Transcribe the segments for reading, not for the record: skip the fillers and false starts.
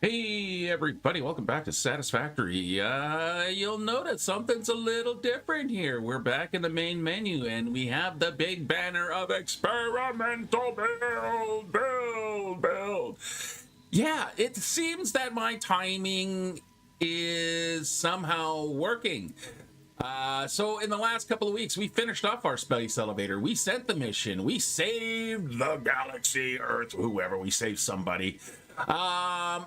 Hey everybody, welcome back to Satisfactory. You'll notice something's a little different here. We're back in the main menu and we have the big banner of experimental build. Yeah, it seems that my timing is somehow working. So in the last couple of weeks, we finished off our space elevator. We sent the mission. We saved the galaxy, Earth, whoever. We saved somebody. Yeah,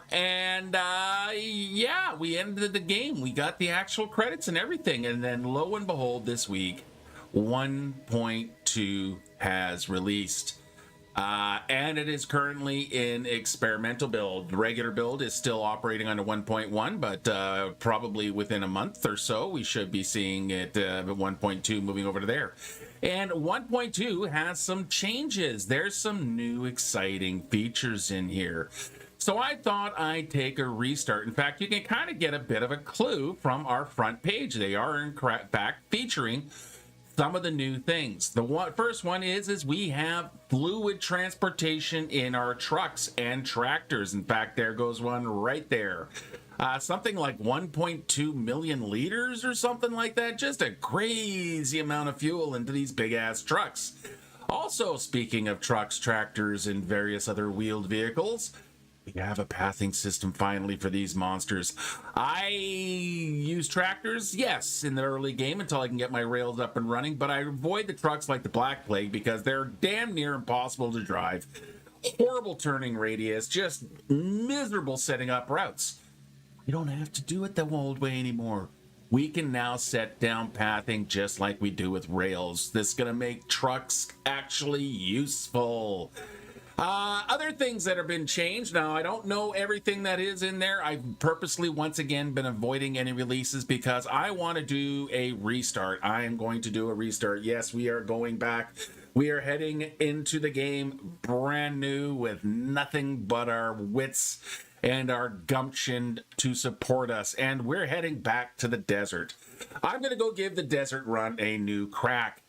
we ended the game. We got the actual credits and everything. And then lo and behold, this week, 1.2 has released. And it is currently in experimental build. The regular build is still operating under 1.1, but probably within a month or so, we should be seeing it 1.2 moving over to there. And 1.2 has some changes. There's some new exciting features in here. So I thought I'd take a restart. In fact, you can kind of get a bit of a clue from our front page. They are in fact featuring some of the new things. The first one is we have fluid transportation in our trucks and tractors. In fact, there goes one right there. Something like 1.2 million liters or something like that. Just a crazy amount of fuel into these big ass trucks. Also, speaking of trucks, tractors, and various other wheeled vehicles, we have a pathing system finally for these monsters. I use tractors, yes, in the early game until I can get my rails up and running, but I avoid the trucks like the Black Plague because they're damn near impossible to drive. Horrible turning radius, just miserable setting up routes. We don't have to do it the old way anymore. We can now set down pathing just like we do with rails. This is going to make trucks actually useful. Other things that have been changed. Now, I don't know everything that is in there. I've purposely, once again, been avoiding any releases because I want to do a restart. I am going to do a restart. Yes, we are going back. We are heading into the game brand new with nothing but our wits and our gumption to support us. And we're heading back to the desert. I'm going to go give the desert run a new crack.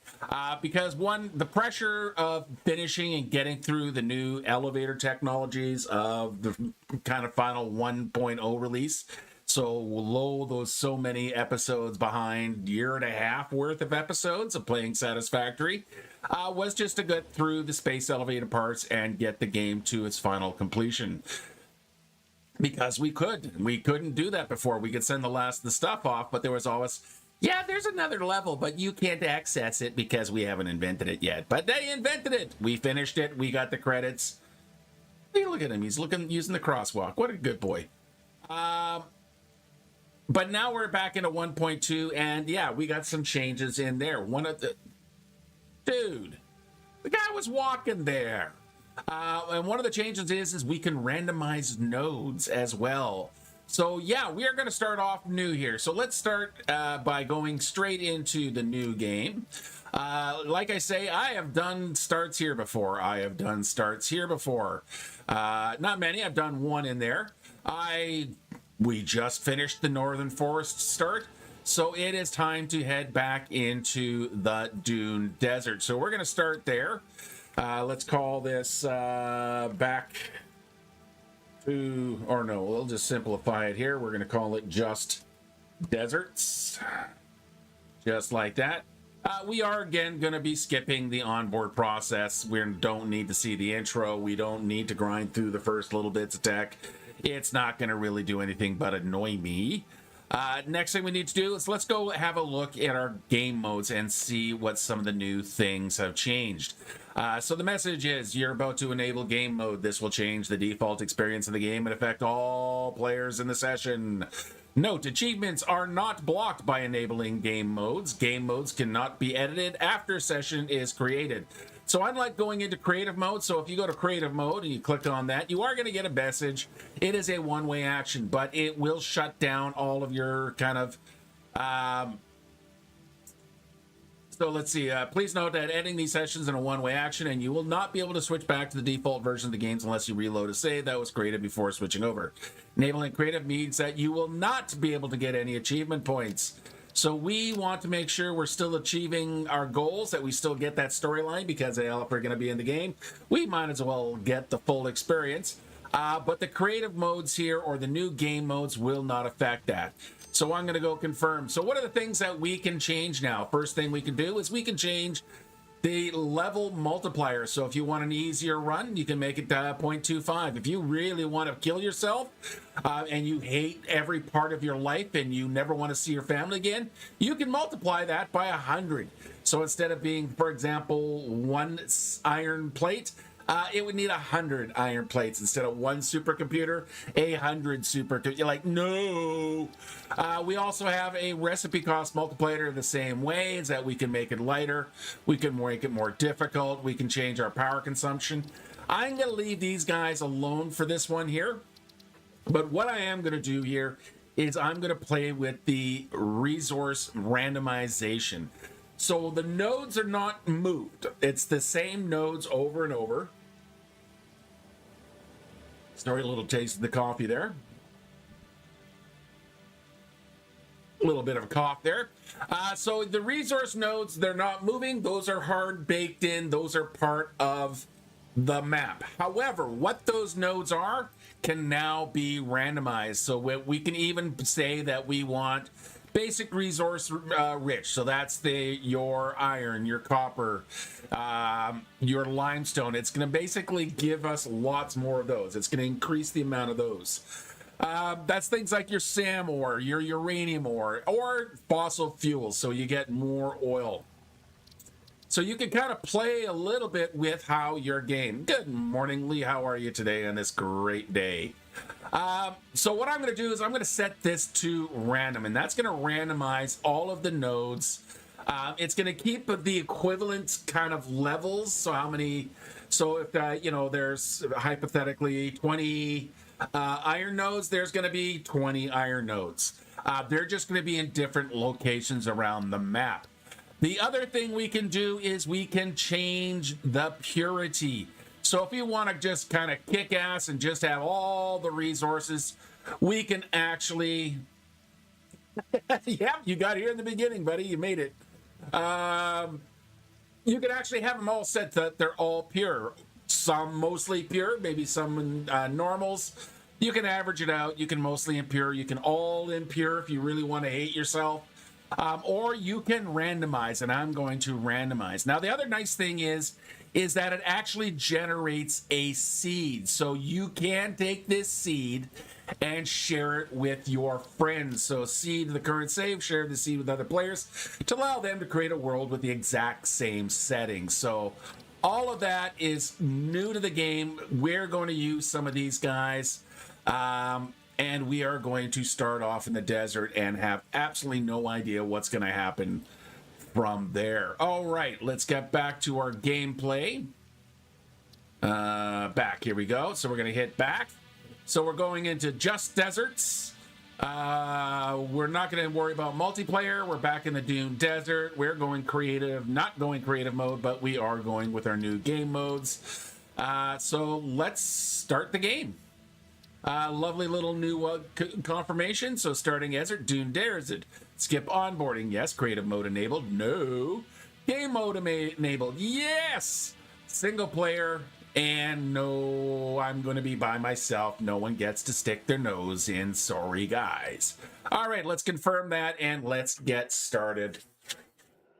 Because one, the pressure of finishing and getting through the new elevator technologies of the kind of final 1.0 release, so many episodes behind, year and a half worth of episodes of playing Satisfactory, was just to get through the space elevator parts and get the game to its final completion. Because we couldn't do that before. We could send the stuff off, but there was always, yeah, there's another level, but you can't access it because we haven't invented it yet. But they invented it. We finished it. We got the credits. Hey, look at him. He's using the crosswalk. What a good boy. But now we're back into 1.2, and yeah, we got some changes in there. Dude, the guy was walking there. And one of the changes is we can randomize nodes as well. So yeah, we are going to start off new here. So let's start by going straight into the new game. Like I say, I have done starts here before. Not many. I've done one in there. We just finished the Northern Forest start. So it is time to head back into the Dune Desert. So we're going to start there. Let's call this back to, or no, we'll just simplify it here. We're going to call it just deserts. Just like that. We are, again, going to be skipping the onboard process. We don't need to see the intro. We don't need to grind through the first little bits of tech. It's not going to really do anything but annoy me. Next thing we need to do is let's go have a look at our game modes and see what some of the new things have changed. So the message is you're about to enable game mode. This will change the default experience of the game and affect all players in the session. Note, achievements are not blocked by enabling game modes. Game modes cannot be edited after a session is created. So unlike going into creative mode, so if you go to creative mode and you click on that, you are going to get a message. It is a one-way action, but it will shut down all of your kind of... So let's see. Please note that editing these sessions in a one-way action, and you will not be able to switch back to the default version of the games unless you reload a save that was created before switching over. Enabling creative means that you will not be able to get any achievement points. So we want to make sure we're still achieving our goals, that we still get that storyline, because if we're going to be in the game, we might as well get the full experience. But the creative modes here, or the new game modes, will not affect that. So I'm going to go confirm. So what are the things that we can change now? First thing we can do is we can change the level multiplier. So if you want an easier run, you can make it 0.25. If you really want to kill yourself and you hate every part of your life and you never want to see your family again, you can multiply that by 100. So instead of being, for example, 1 iron plate, it would need 100 iron plates instead of 1 supercomputer, 100 supercomputer. You're like, no. We also have a recipe cost multiplier the same way, is that we can make it lighter, we can make it more difficult, we can change our power consumption. I'm going to leave these guys alone for this one here. But what I am going to do here is I'm going to play with the resource randomization. So the nodes are not moved. It's the same nodes over and over. Sorry, a little taste of the coffee there. A little bit of a cough there. So the resource nodes, they're not moving. Those are hard baked in. Those are part of the map. However, what those nodes are can now be randomized. So we can even say that we want basic resource rich. So that's your iron, your copper, your limestone. It's going to basically give us lots more of those. It's going to increase the amount of those. That's things like your SAM ore, your uranium ore, or fossil fuels. So you get more oil. So you can kind of play a little bit with how your game. Good morning, Lee. How are you today on this great day? So what I'm going to do is I'm going to set this to random, and that's going to randomize all of the nodes. It's going to keep the equivalent kind of levels. So how many? So if there's hypothetically 20 iron nodes, there's going to be 20 iron nodes. They're just going to be in different locations around the map. The other thing we can do is we can change the purity. So if you want to just kind of kick ass and just have all the resources, we can actually... Yep, you got here in the beginning, buddy. You made it. You can actually have them all set that they're all pure. Some mostly pure, maybe some normals. You can average it out. You can mostly impure. You can all impure if you really want to hate yourself. Or you can randomize, and I'm going to randomize. Now, the other nice thing is that it actually generates a seed. So you can take this seed and share it with your friends. So seed the current save, share the seed with other players to allow them to create a world with the exact same settings. So all of that is new to the game. We're going to use some of these guys. And we are going to start off in the desert and have absolutely no idea what's going to happen from there. All right, let's get back to our gameplay. Back, here we go. So we're going to hit back. So we're going into just deserts. We're not going to worry about multiplayer. We're back in the Dune Desert. We're going creative, not going creative mode, but we are going with our new game modes. So let's start the game. Lovely little new confirmation. So starting desert, Dune Desert. Skip onboarding. Yes. Creative mode enabled. No. Game mode enabled. Yes. Single player. And no, I'm going to be by myself. No one gets to stick their nose in. Sorry, guys. All right, let's confirm that and let's get started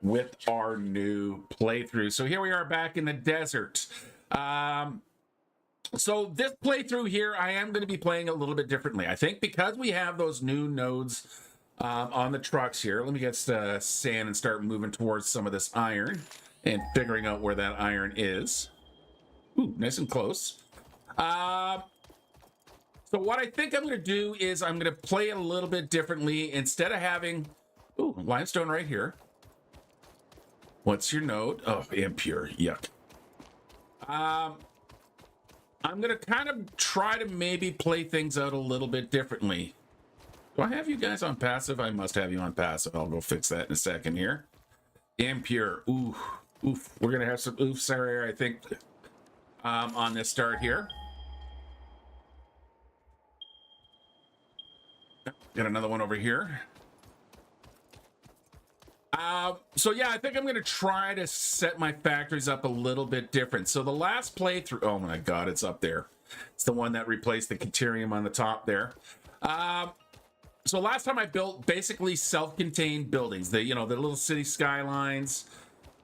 with our new playthrough. So here we are back in the desert. So this playthrough here, I am going to be playing a little bit differently. I think because we have those new nodes on the trucks here. Let me get sand and start moving towards some of this iron and figuring out where that iron is. Ooh, nice and close. So what I think I'm going to do is I'm going to play it a little bit differently. Instead of having... Ooh, limestone right here. What's your node? Oh, impure. Yuck. I'm going to kind of try to maybe play things out a little bit differently. Do I have you guys on passive? I must have you on passive. I'll go fix that in a second here. Impure. Ooh. Oof. We're going to have some oofs here, I think, on this start here. Got another one over here. So yeah, I think I'm going to try to set my factories up a little bit different. So the last playthrough, oh my God, it's up there. It's the one that replaced the Caterium on the top there. So last time I built basically self-contained buildings, the little city skylines,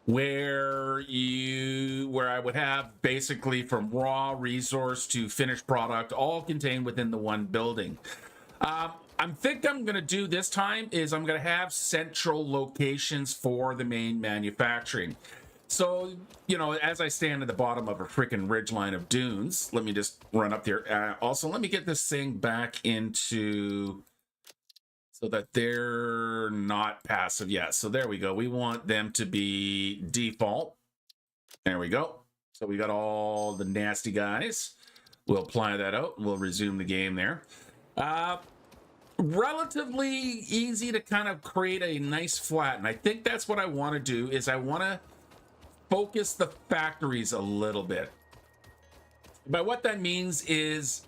where I would have basically from raw resource to finished product all contained within the one building. I think I'm going to do this time is I'm going to have central locations for the main manufacturing. So, as I stand at the bottom of a freaking ridgeline of dunes, let me just run up there. Also, let me get this thing back into so that they're not passive yet. So there we go. We want them to be default. There we go. So we got all the nasty guys. We'll apply that out. We'll resume the game there. Relatively easy to kind of create a nice flat. And I think that's what I want to do is I want to focus the factories a little bit. But what that means is,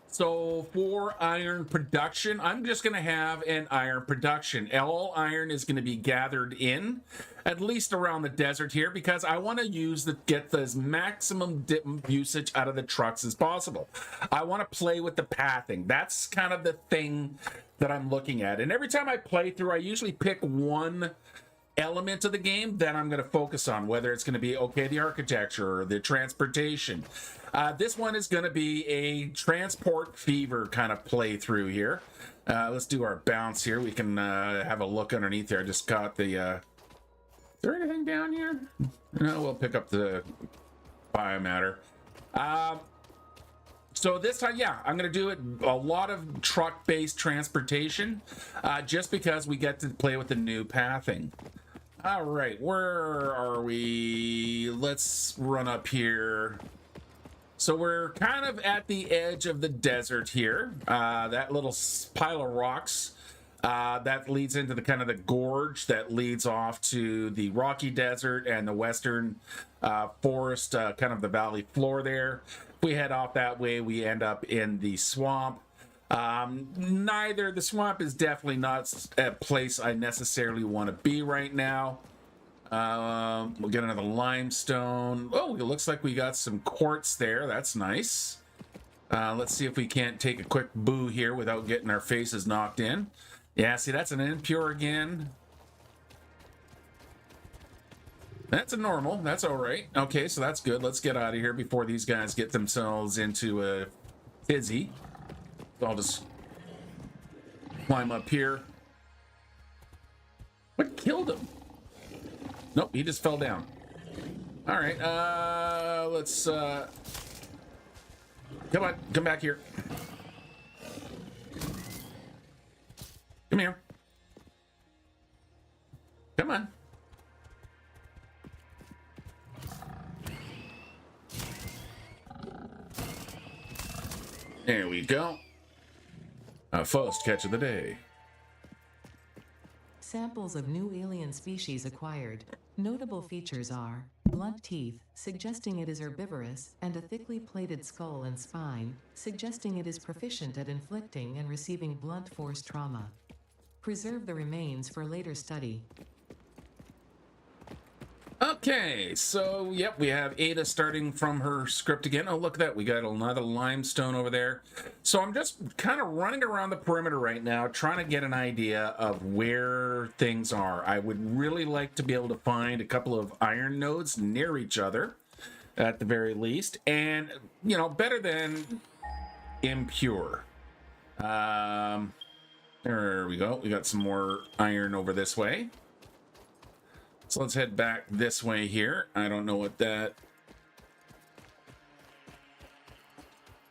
so for iron production, I'm just going to have an iron production. All iron is going to be gathered in, at least around the desert here, because I want to get the maximum usage out of the trucks as possible. I want to play with the pathing. That's kind of the thing that I'm looking at. And every time I play through, I usually pick one element of the game that I'm going to focus on, whether it's going to be, okay, the architecture or the transportation. This one is going to be a transport fever kind of playthrough here. Let's do our bounce here. We can have a look underneath there. I just got the... is there anything down here? No, we'll pick up the biomatter. So this time, yeah, I'm going to do it a lot of truck-based transportation, just because we get to play with the new pathing. All right, where are we? Let's run up here. So we're kind of at the edge of the desert here. That little pile of rocks that leads into the kind of the gorge that leads off to the Rocky Desert and the western forest, kind of the valley floor there. If we head off that way, we end up in the swamp. The swamp is definitely not a place I necessarily want to be right now. We'll get another limestone. Oh, it looks like we got some quartz there. That's nice. Let's see if we can't take a quick boo here without getting our faces knocked in. Yeah, see, that's an impure again. That's a normal. That's all right. Okay, so that's good. Let's get out of here before these guys get themselves into a tizzy. So I'll just climb up here. What killed him? Nope, he just fell down. All right, let's come on, come back here. Come here. Come on. There we go. First catch of the day. Samples of new alien species acquired. Notable features are blunt teeth, suggesting it is herbivorous, and a thickly plated skull and spine, suggesting it is proficient at inflicting and receiving blunt force trauma. Preserve the remains for later study. Okay, so, yep, we have Ada starting from her script again. Oh, look at that. We got another limestone over there. So I'm just kind of running around the perimeter right now, trying to get an idea of where things are. I would really like to be able to find a couple of iron nodes near each other, at the very least. And, better than impure. There we go. We got some more iron over this way. So let's head back this way here. I don't know what that...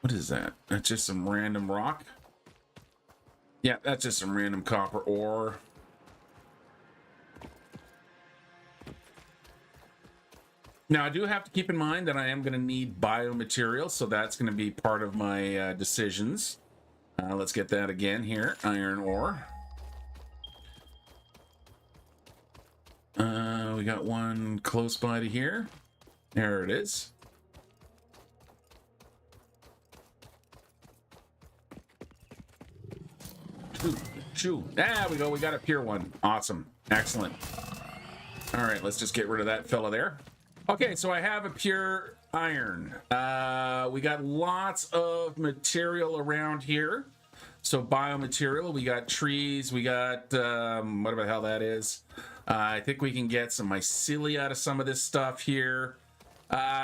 What is that? That's just some random rock? Yeah, that's just some random copper ore. Now, I do have to keep in mind that I am going to need biomaterial, so that's going to be part of my decisions. Let's get that again here. Iron ore. We got one close by to here. There it is. Chew. There we go. We got a pure one. Awesome. Excellent. All right, let's just get rid of that fella there. Okay, so I have a pure iron. We got lots of material around here. So biomaterial, we got trees, we got, whatever the hell that is. I think we can get some mycelia out of some of this stuff here.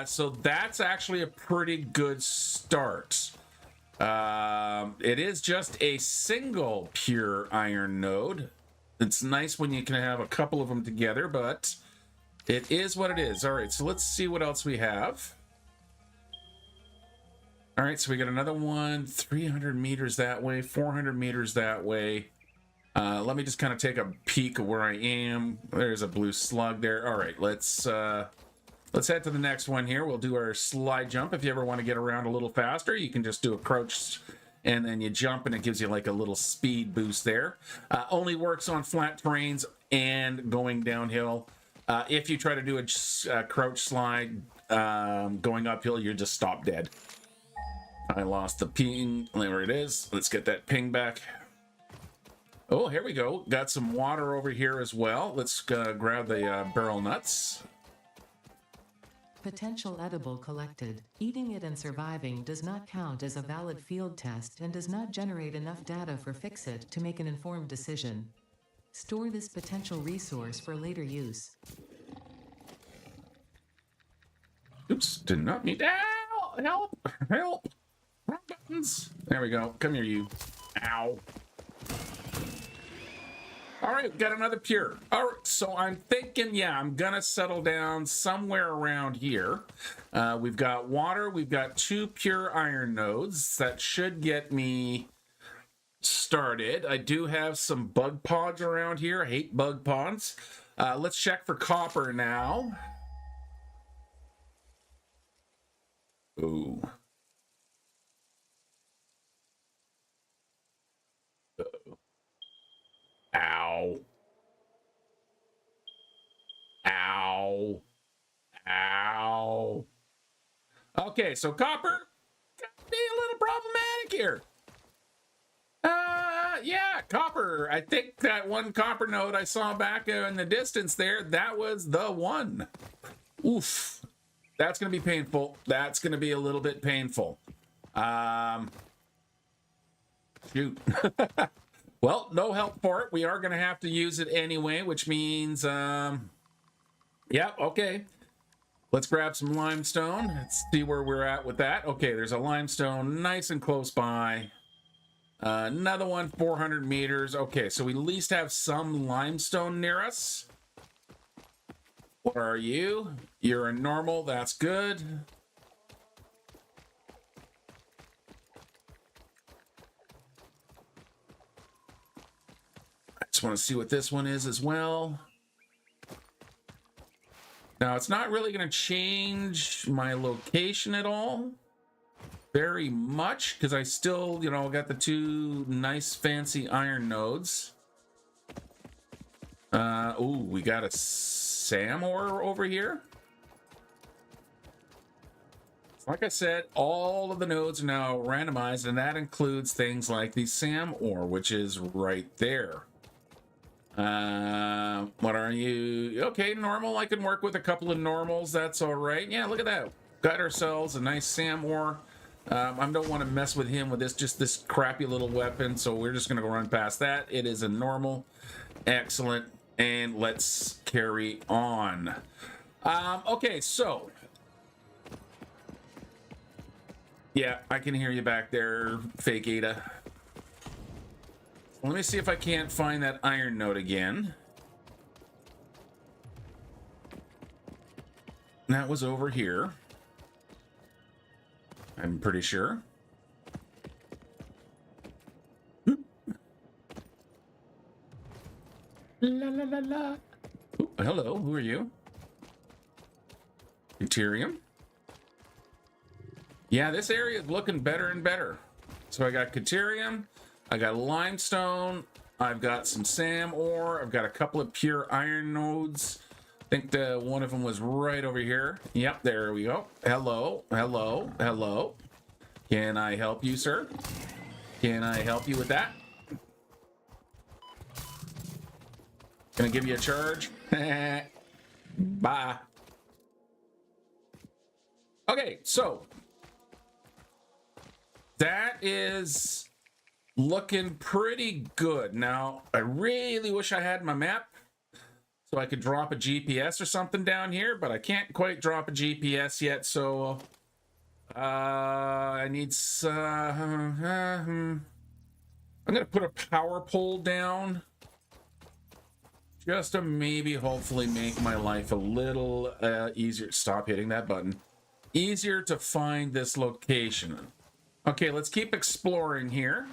So that's actually a pretty good start. It is just a single pure iron node. It's nice when you can have a couple of them together, but it is what it is. All right, so let's see what else we have. All right, so we got another one, 300 meters that way, 400 meters that way. Let me just kind of take a peek of where I am. There's a blue slug there. All right, let's head to the next one here. We'll do our slide jump. If you ever want to get around a little faster, you can just do a crouch and then you jump and it gives you like a little speed boost there. Only works on flat terrains and going downhill. If you try to do a crouch slide going uphill, you just stop dead. I lost the ping. There it is. Let's get that ping back. Oh, here we go. Got some water over here as well. Let's grab the barrel nuts. Potential edible collected. Eating it and surviving does not count as a valid field test and does not generate enough data for FICSIT to make an informed decision. Store this potential resource for later use. Oops, did not mean. Ow! Help! Help! Wrong buttons. There we go. Come here, you. Ow. All right, got another pure. All right, so I'm thinking, yeah, I'm gonna settle down somewhere around here. We've got water. We've got 2 pure iron nodes. That should get me started. I do have some bug pods around here. I hate bug pods. Let's check for copper now. Ooh. Ow. Ow. Ow. Okay, so copper could be a little problematic here. Yeah, copper. I think that one copper node I saw back in the distance there, that was the one. Oof. That's going to be painful. That's going to be a little bit painful. Shoot. Well, no help for it. We are going to have to use it anyway, which means, yeah, okay. Let's grab some limestone. Let's see where we're at with that. Okay, there's a limestone nice and close by. Another one, 400 meters. Okay, so we at least have some limestone near us. Where are you? You're a normal. That's good. Just want to see what this one is as well. Now, it's not really going to change my location at all very much because I still, you know, got the 2 nice fancy iron nodes. Ooh, we got a SAM ore over here. Like I said, all of the nodes are now randomized, and that includes things like the SAM ore, which is right there. What are you? Okay, normal. I can work with a couple of normals. That's all right. Yeah, look at that. Got ourselves a nice SAM ore. I don't want to mess with him with this crappy little weapon, so we're just going to go run past that. It is a normal. Excellent. And let's carry on. Okay, so. Yeah, I can hear you back there, fake Ada. Let me see if I can't find that iron node again. That was over here. I'm pretty sure. La la la la. Ooh, hello, who are you? Deuterium. Yeah, this area is looking better and better. So I got Deuterium, I got limestone, I've got some SAM ore, I've got a couple of pure iron nodes. I think one of them was right over here. Yep, there we go. Hello, hello, hello. Can I help you, sir? Can I help you with that? Can I give you a charge? Bye. Okay, so that is looking pretty good. Now, I really wish I had my map so I could drop a GPS or something down here, but I can't quite drop a GPS yet, so I need I'm gonna put a power pole down just to maybe hopefully make my life a little easier. Stop hitting that button. Easier to find this location. Okay, let's keep exploring here.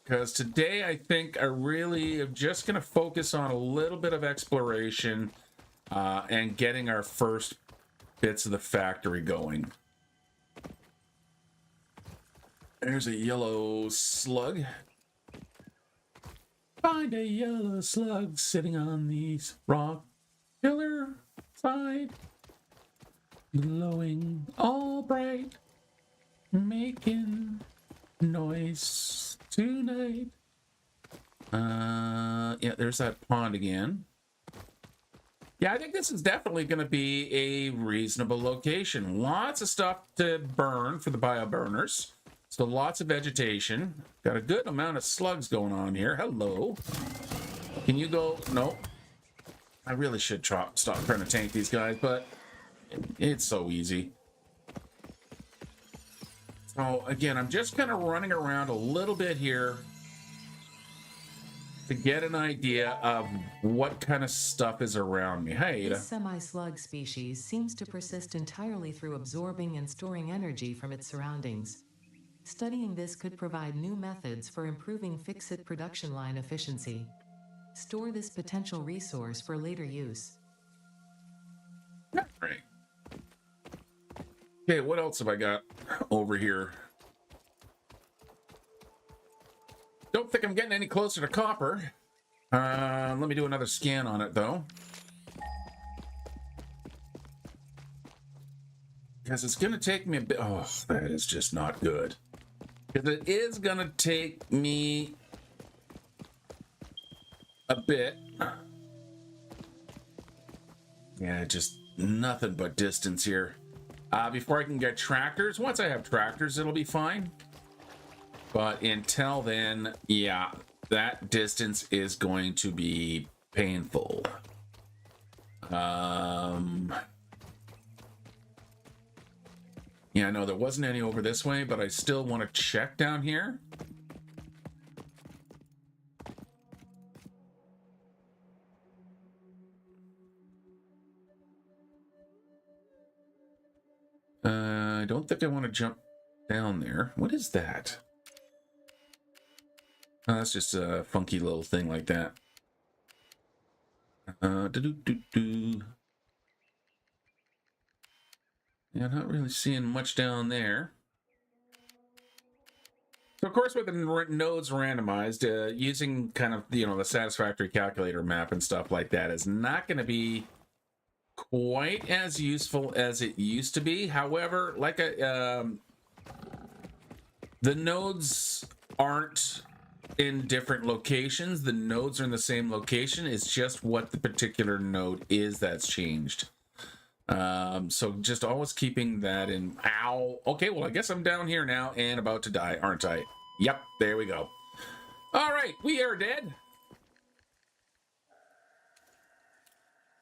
Because today I think I really am just going to focus on a little bit of exploration and getting our first bits of the factory going. There's a yellow slug. Find a yellow slug sitting on the rock pillar side, glowing all bright, making noise tonight. Yeah, there's that pond again. Yeah, I think this is definitely going to be a reasonable location. Lots of stuff to burn for the bio burners. So lots of vegetation. Got a good amount of slugs going on here. Hello. Can you go? No. I really should stop trying to tank these guys, but it's so easy. So again, I'm just kind of running around a little bit here to get an idea of what kind of stuff is around me. Hey, This semi-slug species seems to persist entirely through absorbing and storing energy from its surroundings. Studying this could provide new methods for improving FICSIT production line efficiency. Store this potential resource for later use. Right. Okay, what else have I got over here? Don't think I'm getting any closer to copper. Let me do another scan on it, though. Because it's going to take me a bit... Oh, that is just not good. Because it is going to take me a bit. Yeah, just nothing but distance here. Before I can get tractors. Once I have tractors, it'll be fine. But until then, yeah, that distance is going to be painful. Yeah, no, there wasn't any over this way, but I still want to check down here. I don't think I want to jump down there. What is that? Oh, that's just a funky little thing like that. Yeah, not really seeing much down there. So, of course, with the nodes randomized, using kind of, the Satisfactory calculator map and stuff like that is not going to be quite as useful as it used to be. However, like the nodes aren't in different locations. The nodes are in the same location. It's just what the particular node is that's changed. So just always keeping that in. Ow. Okay, well, I guess I'm down here now and about to die, aren't I? Yep, there we go. All right, we are dead.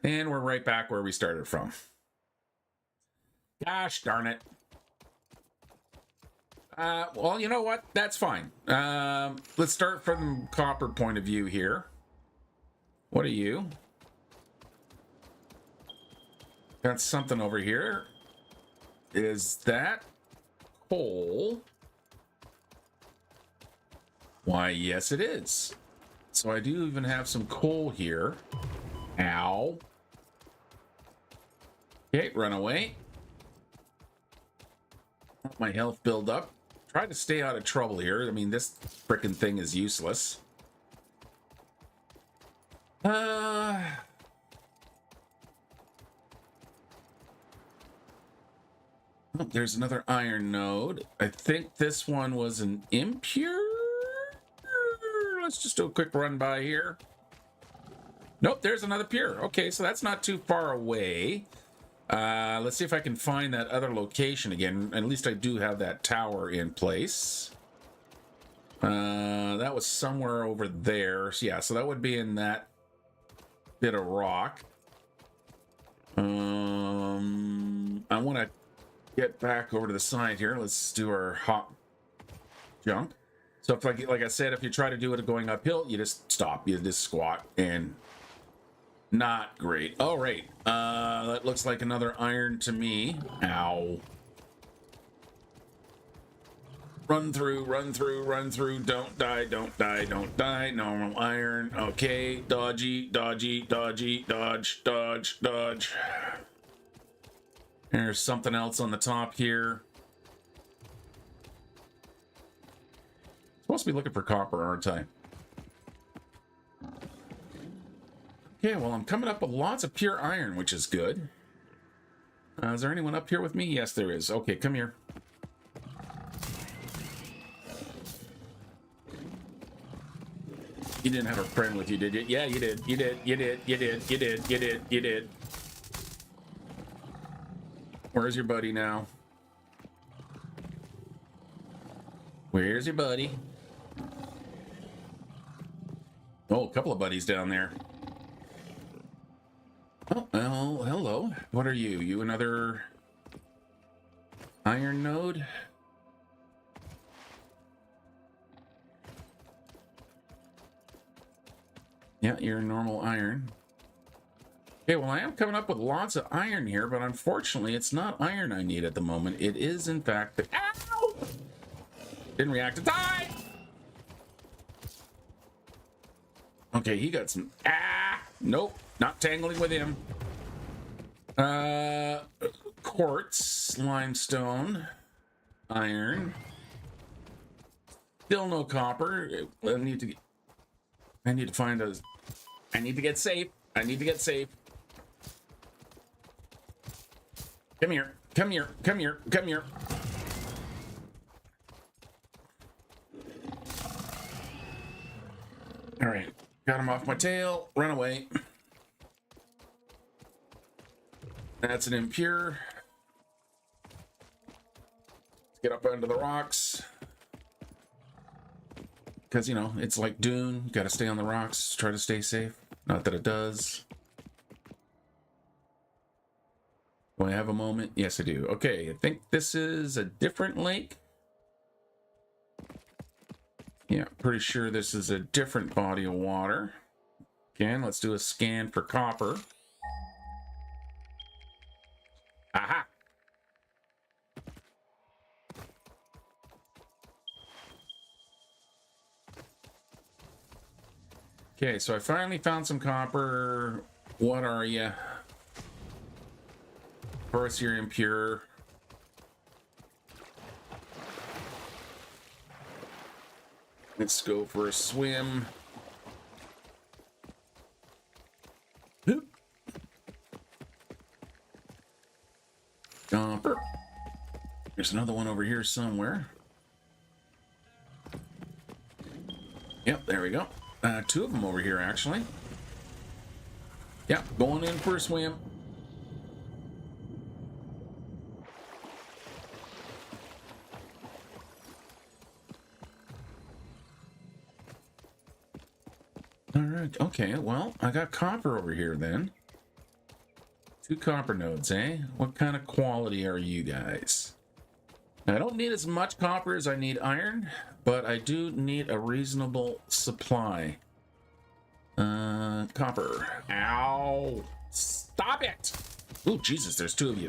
And we're right back where we started from. Gosh darn it. Well, you know what? That's fine. Let's start from the copper point of view here. What are you? Got something over here. Is that coal? Why, yes, it is. So I do even have some coal here. Ow. Okay, run away. Let my health build up. Try to stay out of trouble here. I mean, this frickin' thing is useless. Oh, there's another iron node. I think this one was an impure. Let's just do a quick run by here. Nope, there's another pier. Okay, so that's not too far away. Let's see if I can find that other location again. At least I do have that tower in place. That was somewhere over there. So yeah, so that would be in that bit of rock. I want to get back over to the side here. Let's do our hop jump. So if like I said, if you try to do it going uphill, you just stop. You just squat, and not great. All right. That looks like another iron to me. Ow. Run through, run through, run through. Don't die, don't die, don't die. Normal iron. Okay. Dodgy, dodgy, dodgy, dodge, dodge, dodge. There's something else on the top here. Supposed to be looking for copper, aren't I? Okay, well, I'm coming up with lots of pure iron, which is good. Is there anyone up here with me? Yes, there is. Okay, come here. You didn't have a friend with you, did you? Yeah, you did. You did. You did. You did. You did. You did. You did. Where's your buddy now? Where's your buddy? Oh, a couple of buddies down there. Oh, well, hello. What are you? You another iron node? Yeah, you're normal iron. Okay, well, I am coming up with lots of iron here, but unfortunately, it's not iron I need at the moment. It is, in fact, the... Ow! Didn't react to die! Okay, he got some... Ah! Nope, not tangling with him. Quartz, limestone, iron. Still no copper. I need to find a... I need to get safe. I need to get safe. Come here. Come here. Come here. Come here. All right. Got him off my tail. Run away. That's an impure. Let's get up under the rocks. Because, you know, it's like Dune. Got to stay on the rocks. Try to stay safe. Not that it does. Do I have a moment? Yes, I do. Okay, I think this is a different lake. Yeah, pretty sure this is a different body of water. Again, let's do a scan for copper. Aha! Okay, so I finally found some copper. What are you? First, you're impure. Let's go for a swim. Oop. Copper. There's another one over here somewhere. Yep, there we go. Two of them over here, actually. Yep, going in for a swim. All right, okay, well, I got copper over here then. 2 copper nodes, eh? What kind of quality are you guys? Now, I don't need as much copper as I need iron, but I do need a reasonable supply. Copper. Ow! Stop it! Oh, Jesus, there's 2 of you.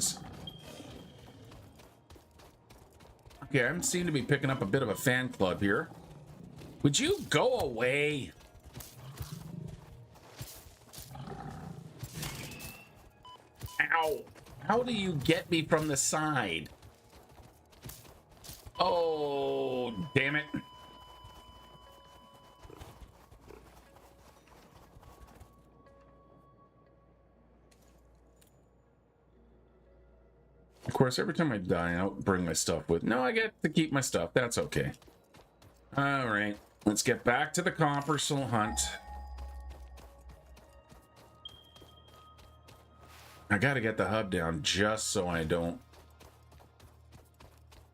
Okay, I seem to be picking up a bit of a fan club here. Would you go away? Ow! How do you get me from the side? Oh, damn it. Of course, every time I die, I don't bring my stuff with. No, I get to keep my stuff. That's okay. All right. Let's get back to the copper soul hunt. I gotta get the hub down just so I don't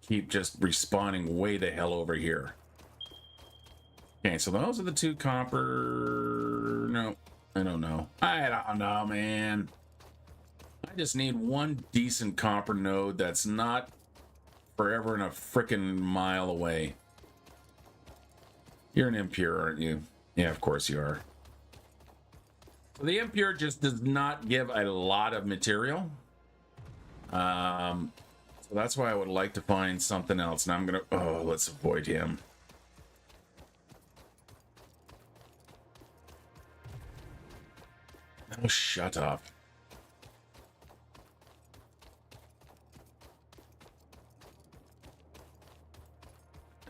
keep just respawning way the hell over here. Okay, so those are the 2 copper. No, I don't know. I don't know, man. I just need 1 decent copper node that's not forever and a frickin' mile away. You're an impure, aren't you? Yeah, of course you are. So the impure just does not give a lot of material. So that's why I would like to find something else. Now I'm gonna, oh, let's avoid him. Oh, shut up.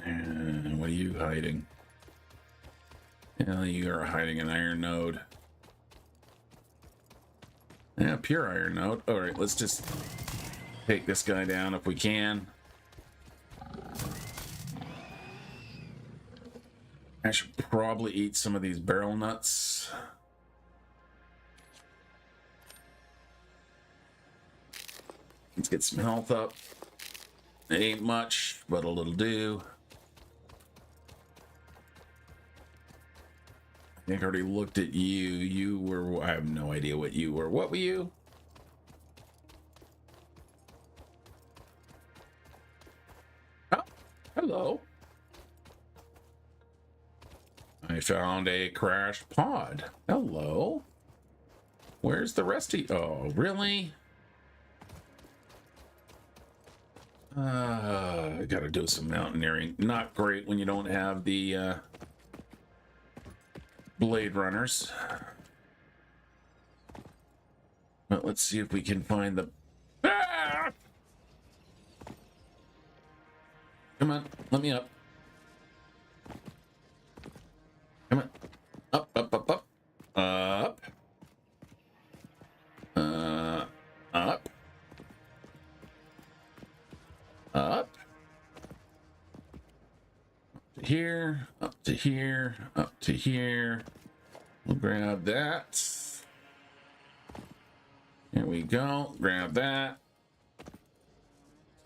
And what are you hiding? Yeah, you are hiding an iron node. Yeah, pure iron node. All right, let's just take this guy down if we can. I should probably eat some of these barrel nuts. Let's get some health up. It ain't much, but it'll do. I think I already looked at you. You were... I have no idea what you were. What were you? Oh, hello. I found a crashed pod. Hello. Where's the rest of you? Oh, really? I gotta do some mountaineering. Not great when you don't have the blade runners. But let's see if we can find the... Ah! Come on, let me up. Come on. Up, up, up, up. Up. Up. Up. To here, up to here, up to here. We'll grab that. Here we go. Grab that.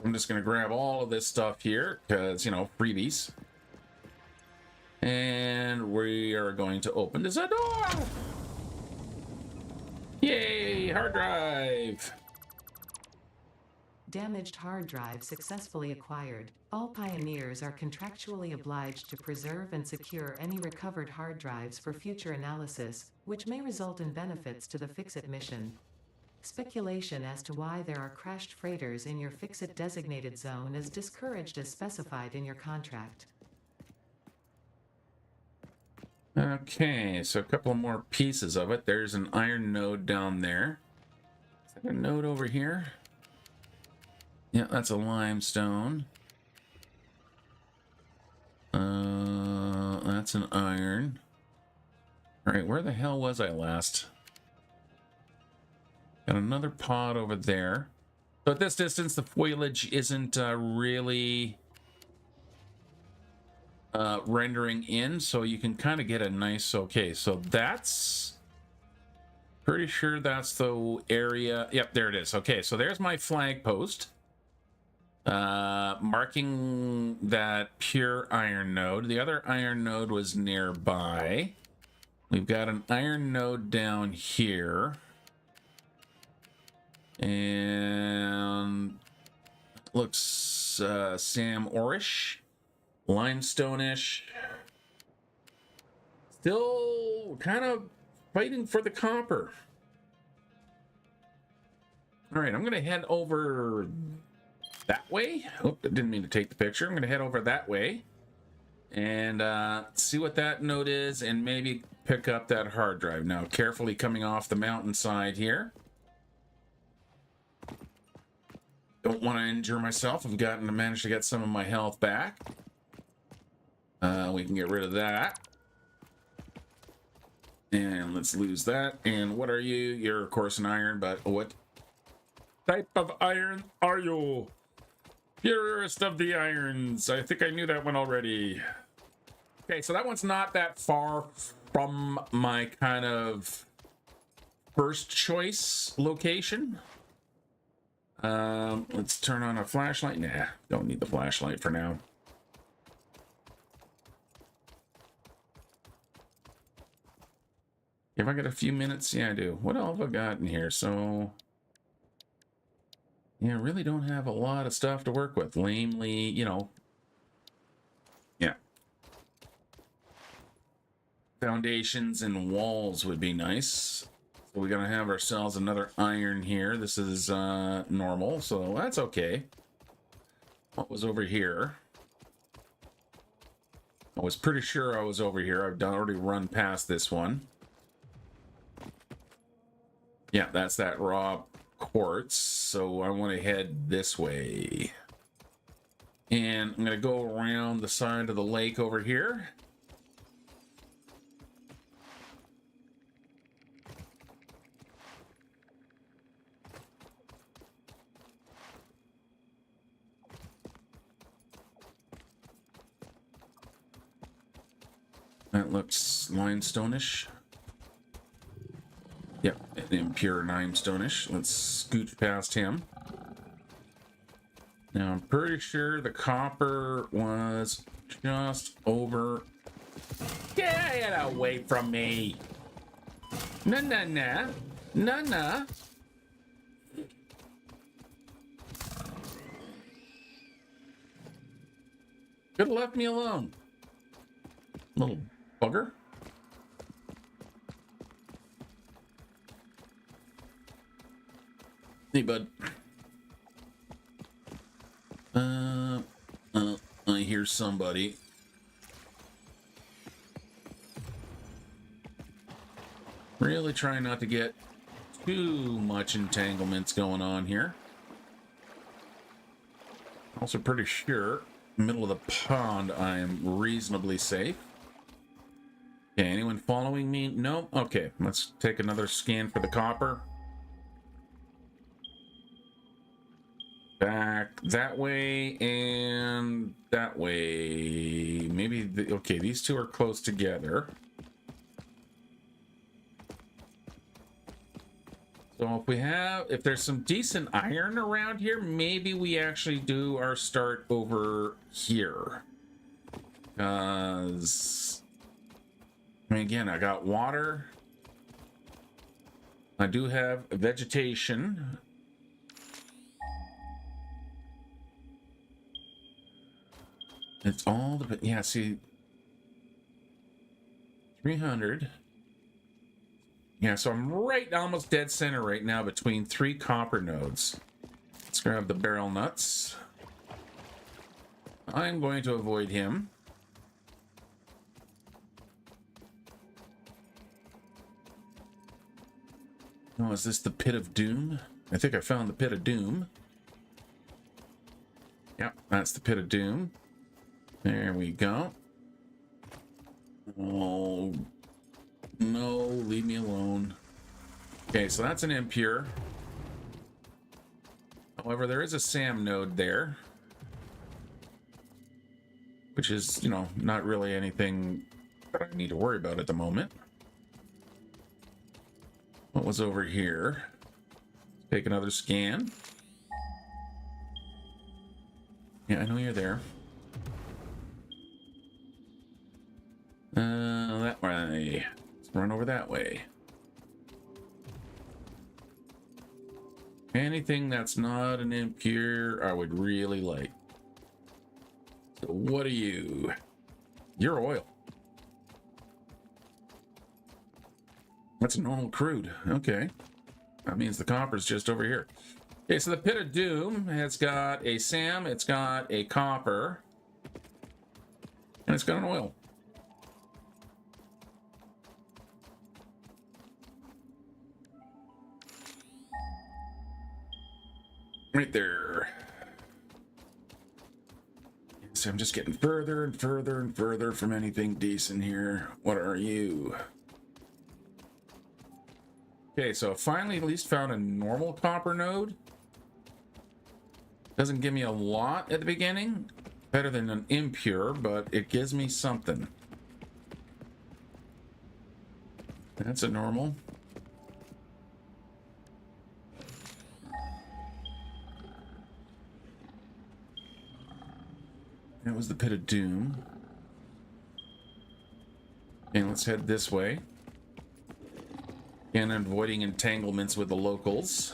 I'm just going to grab all of this stuff here because, you know, freebies. And we are going to open this door. Yay, hard drive. Damaged hard drive successfully acquired. All pioneers are contractually obliged to preserve and secure any recovered hard drives for future analysis, which may result in benefits to the FICSIT mission. Speculation as to why there are crashed freighters in your FICSIT designated zone is discouraged as specified in your contract. Okay, so a couple more pieces of it. There's an iron node down there. Is that a node over here? Yeah, that's a limestone. That's an iron. All right, where the hell was I last? Got another pod over there. So at this distance, the foliage isn't really rendering in, so you can kind of get a nice... Okay, so that's... Pretty sure that's the area... Yep, there it is. Okay, so there's my flag post. Marking that pure iron node. The other iron node was nearby. We've got an iron node down here. And looks Sam Orish, limestone-ish. Still kind of fighting for the copper. All right, I'm going to head over that way. Oh, I didn't mean to take the picture. I'm going to head over that way and see what that node is and maybe pick up that hard drive. Now, carefully coming off the mountainside here. Don't want to injure myself. I've managed to get some of my health back. We can get rid of that. And let's lose that. And what are you? You're, of course, an iron, but what type of iron are you? Purest of the irons. I think I knew that one already. Okay, so that one's not that far from my kind of first choice location. Let's turn on a flashlight. Nah, don't need the flashlight for now. Have I got a few minutes? Yeah, I do. What else have I got in here? So, yeah, I really don't have a lot of stuff to work with. Lamely, you know. Yeah. Foundations and walls would be nice. So we're going to have ourselves another iron here. This is normal, so that's okay. What was over here? I was pretty sure I was over here. I've already run past this one. Yeah, that's that raw quartz. So I want to head this way. And I'm going to go around the side of the lake over here. That looks limestone-ish. Yep, impure limestone-ish. Let's scooch past him. Now, I'm pretty sure the copper was just over... Get away from me! Nah. Could have left me alone. Little bugger. Hey, bud. I hear somebody. Really trying not to get too much entanglements going on here. Also pretty sure, middle of the pond, I am reasonably safe. Okay, anyone following me? No? Okay, let's take another scan for the copper. Back that way and that way. Maybe, okay, these two are close together. So if there's some decent iron around here, maybe we actually do our start over here. Because, I mean, again, I got water. I do have vegetation. It's all the, yeah, see, 300. Yeah, so I'm right almost dead center right now between 3 copper nodes. Let's grab the barrel nuts. I'm going to avoid him. Oh, is this the pit of doom? I think I found the pit of doom. Yep, that's the pit of doom. There we go. Oh, no, leave me alone. Okay, so that's an impure. However, there is a SAM node there, which is, you know, not really anything that I need to worry about at the moment. What was over here? Take another scan. Yeah, I know you're there. That way. Let's run over that way. Anything that's not an impure, I would really like. So what are you? You're oil. That's a normal crude. Okay. That means the copper's just over here. Okay, so the pit of doom has got a SAM, it's got a copper, and it's got an oil. Right there. So I'm just getting further and further and further from anything decent here. What are you? Okay, so finally at least found a normal copper node. Doesn't give me a lot at the beginning. Better than an impure, but it gives me something. That's a normal. That was the Pit of Doom. And let's head this way. And avoiding entanglements with the locals.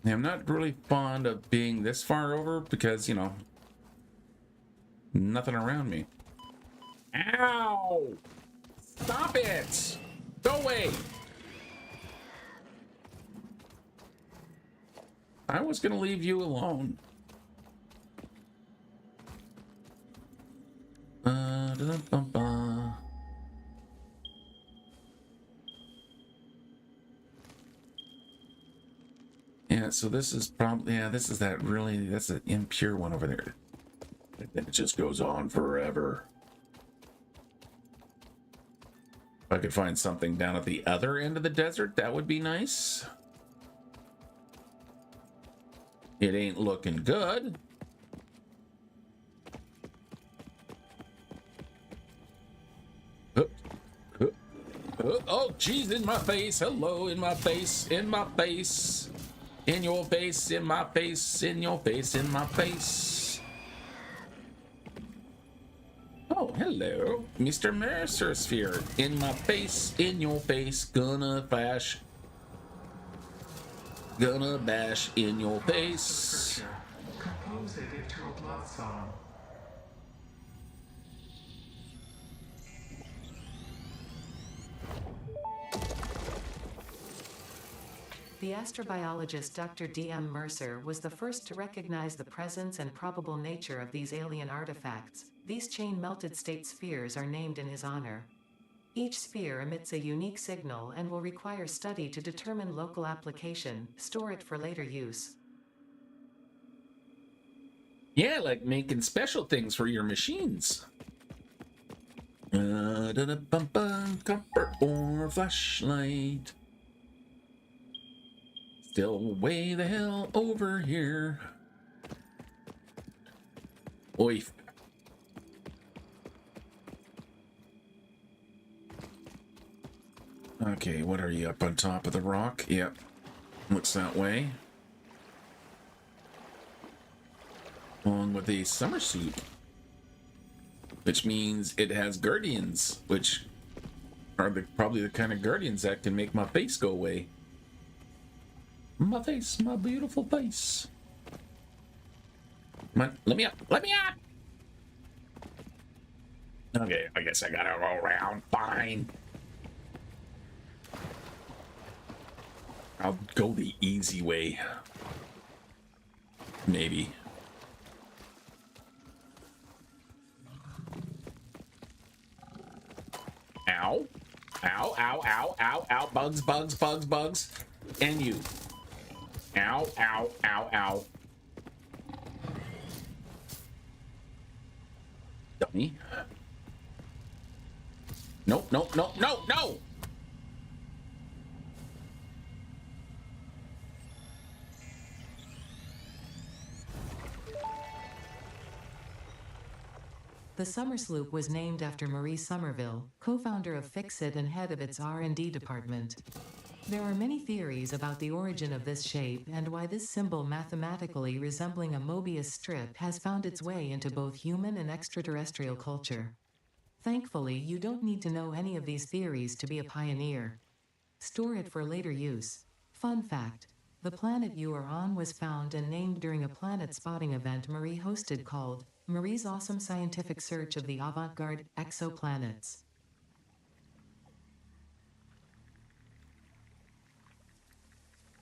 Now, I'm not really fond of being this far over because, you know, nothing around me. Ow! Stop it! Go away! I was gonna leave you alone. Da-da-bum-bum. Yeah, so this is probably, yeah, this is that really, that's an impure one over there. And then it just goes on forever. If I could find something down at the other end of the desert, that would be nice. It ain't looking good. Oh, geez, in my face. Hello, in my face, in my face. In your face, in my face, in your face, in my face. Oh, hello, Mr. Mercer Sphere. In my face, in your face, gonna bash in your face. Compose it into a blood song. The astrobiologist Dr. D.M. Mercer was the first to recognize the presence and probable nature of these alien artifacts. These chain-melted state spheres are named in his honor. Each sphere emits a unique signal and will require study to determine local application, store it for later use. Yeah, like making special things for your machines. Copper or flashlight. Still way the hell over here. Oi. Okay, what are you, up on top of the rock? Yep. Looks that way. Along with a summer suit. Which means it has guardians, which are probably the kind of guardians that can make my face go away. My face, my beautiful face. Come on, let me up, let me up! Okay, I guess I gotta go around, fine. I'll go the easy way. Maybe. Ow. Ow, ow, ow, ow, ow. Bugs, bugs, bugs, bugs. And you. Ow, ow, ow, ow. Dummy. Nope, nope, nope, no, no! The Summer Sloop was named after Marie Somerville, co-founder of FICSIT and head of its R&D department. There are many theories about the origin of this shape and why this symbol mathematically resembling a Mobius strip has found its way into both human and extraterrestrial culture. Thankfully, you don't need to know any of these theories to be a pioneer. Store it for later use. Fun fact: the planet you are on was found and named during a planet spotting event Marie hosted called Marie's Awesome Scientific Search of the Avant-Garde Exoplanets.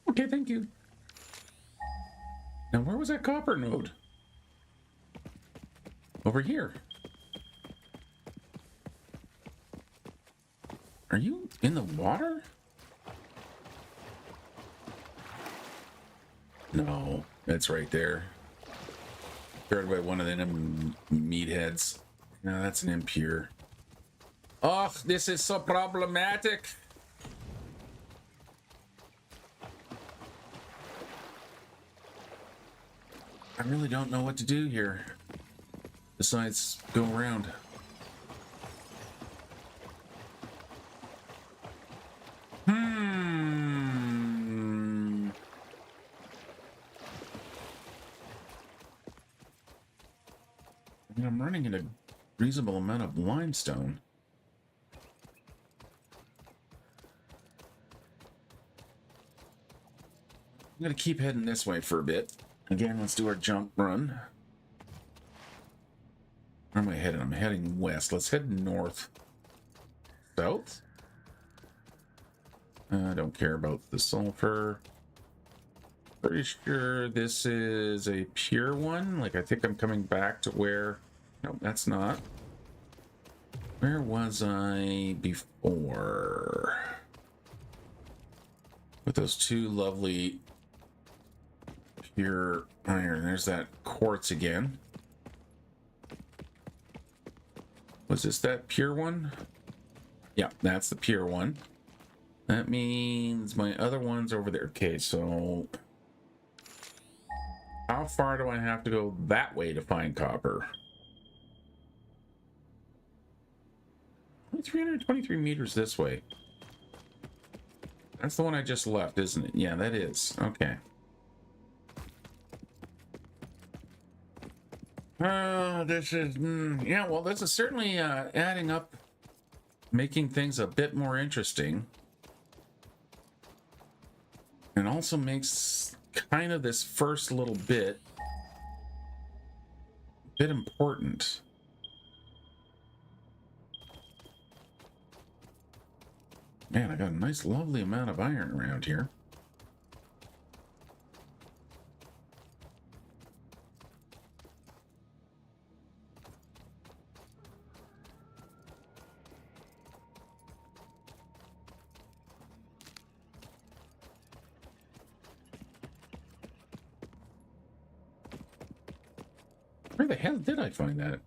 Okay, thank you. Now, where was that copper node? Over here. Are you in the water? No, that's right there. Guarded by one of them meatheads. No, that's an impure. Oh, this is so problematic. I really don't know what to do here. Besides, go around. I mean, I'm running into a reasonable amount of limestone. I'm going to keep heading this way for a bit. Again, let's do our jump run. Where am I heading? I'm heading west. Let's head north. South? I don't care about the sulfur. Pretty sure this is a pure one. Like, I think I'm coming back to where... No, that's not. Where was I before? With those two lovely pure iron. There's that quartz again. Was this that pure one? Yeah, that's the pure one. That means my other one's over there. Okay, so how far do I have to go that way to find copper? 323 meters this way. That's the one I just left, isn't it? Yeah, that is. Okay. This is... yeah, well, this is certainly adding up, making things a bit more interesting. And also makes kind of this first little bit important. Man, I got a nice, lovely amount of iron around here. Where the hell did I find that?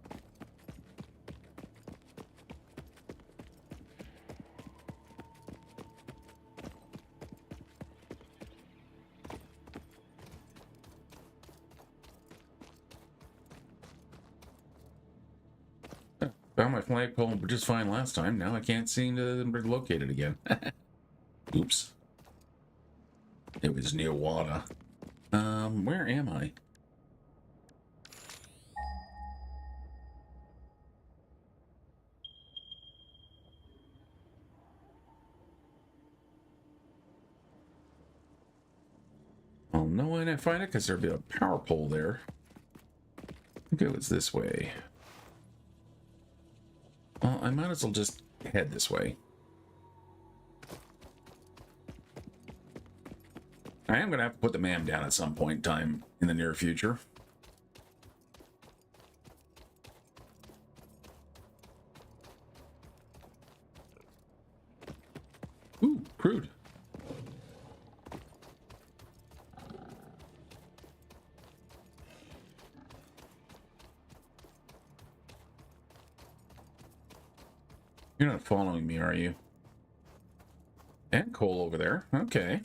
Found my flagpole just fine last time. Now I can't seem to locate it again. Oops. It was near water. Where am I? I'll know when I find it because there'll be a power pole there. I think it was this way. Well, I might as well just head this way. I am going to have to put the man down at some point in time in the near future. Ooh, crude. You're not following me, are you? And coal over there. Okay.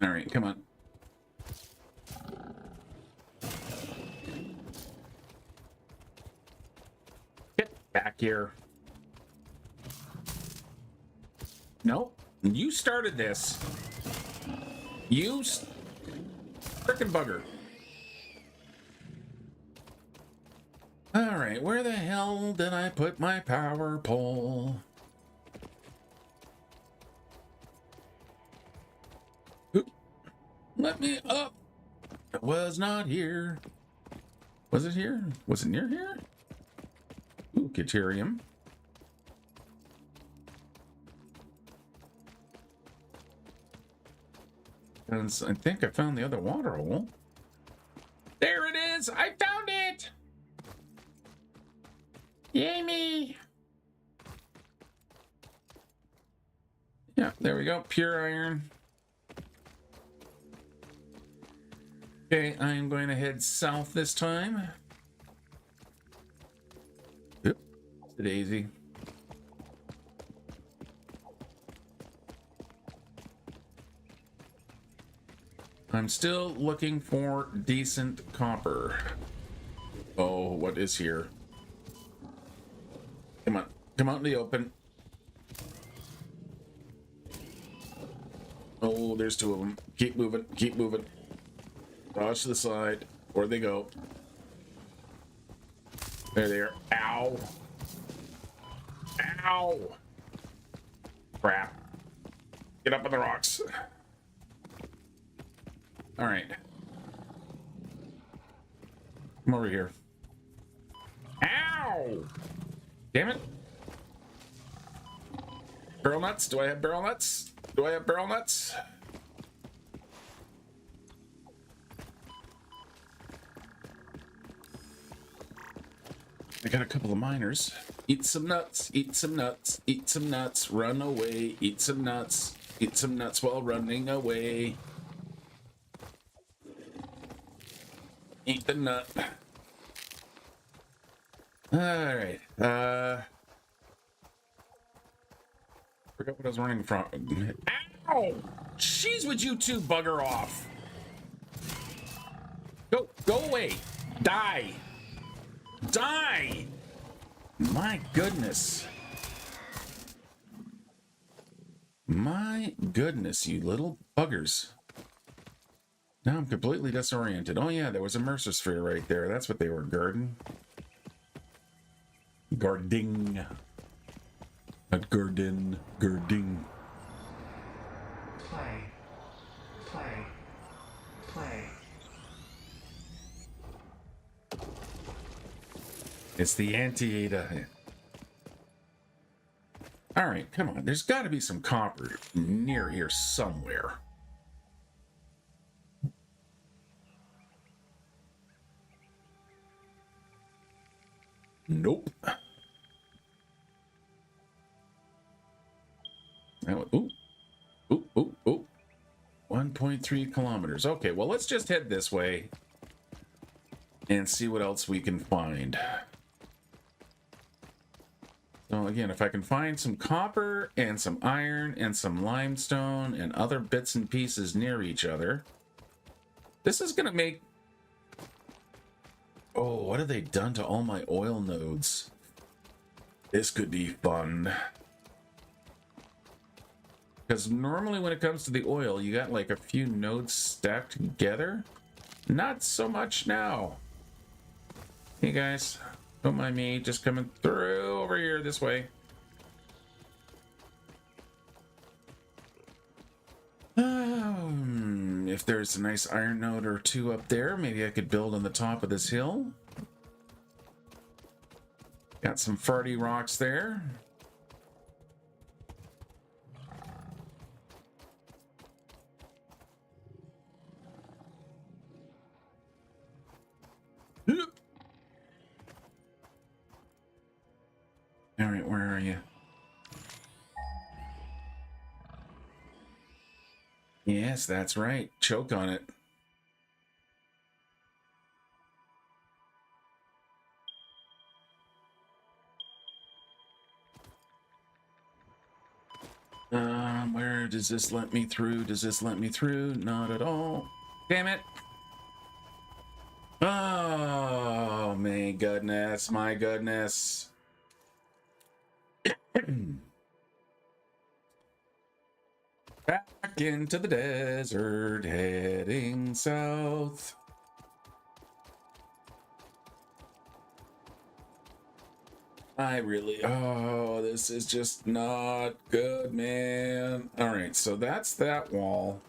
All right, come on. Get back here. Nope. You started this. You frickin' bugger. All right, where the hell did I put my power pole? Oop. Let me up. It was not here. Was it here? Was it near here? Ooh, Deuterium. And I think I found the other water hole. There it is! I found it! Yay me! Yeah, there we go. Pure iron. Okay, I'm going to head south this time. Oop, daisy. I'm still looking for decent copper. Oh, what is here? Come on, come out in the open. Oh, there's two of them. Keep moving. Keep moving. Dodge to the side. Where'd they go? There they are. Ow. Ow. Crap. Get up on the rocks. All right. Come over here. Ow! Damn it. Barrel nuts? Do I have barrel nuts? Do I have barrel nuts? I got a couple of miners. Eat some nuts, eat some nuts, eat some nuts, run away, eat some nuts while running away. Eat the nut. Alright. Forgot what I was running from. Ow! Jeez, would you two bugger off? Go away. Die. Die! My goodness. My goodness, you little buggers. Now I'm completely disoriented. Oh yeah, there was a Mercer sphere right there. That's what they were guarding. Guarding. Not guarding. Guarding. Play. Play. Play. It's the anti-Ada. All right, come on. There's got to be some copper near here somewhere. Nope. Ooh. Ooh, ooh, ooh. 1.3 kilometers. Okay, well, let's just head this way and see what else we can find. So again, if I can find some copper and some iron and some limestone and other bits and pieces near each other, this is going to make... Oh, what have they done to all my oil nodes? This could be fun. Because normally when it comes to the oil, you got like a few nodes stacked together. Not so much now. Hey guys, don't mind me, just coming through over here this way. If there's a nice iron node or two up there, maybe I could build on the top of this hill. Got some farty rocks there. All right, where are you? Yes, that's right. Choke on it. Where does this let me through? Does this let me through? Not at all. Damn it. Oh, my goodness. My goodness. Back into the desert, heading south. Oh, this is just not good, man. All right, so that's that wall.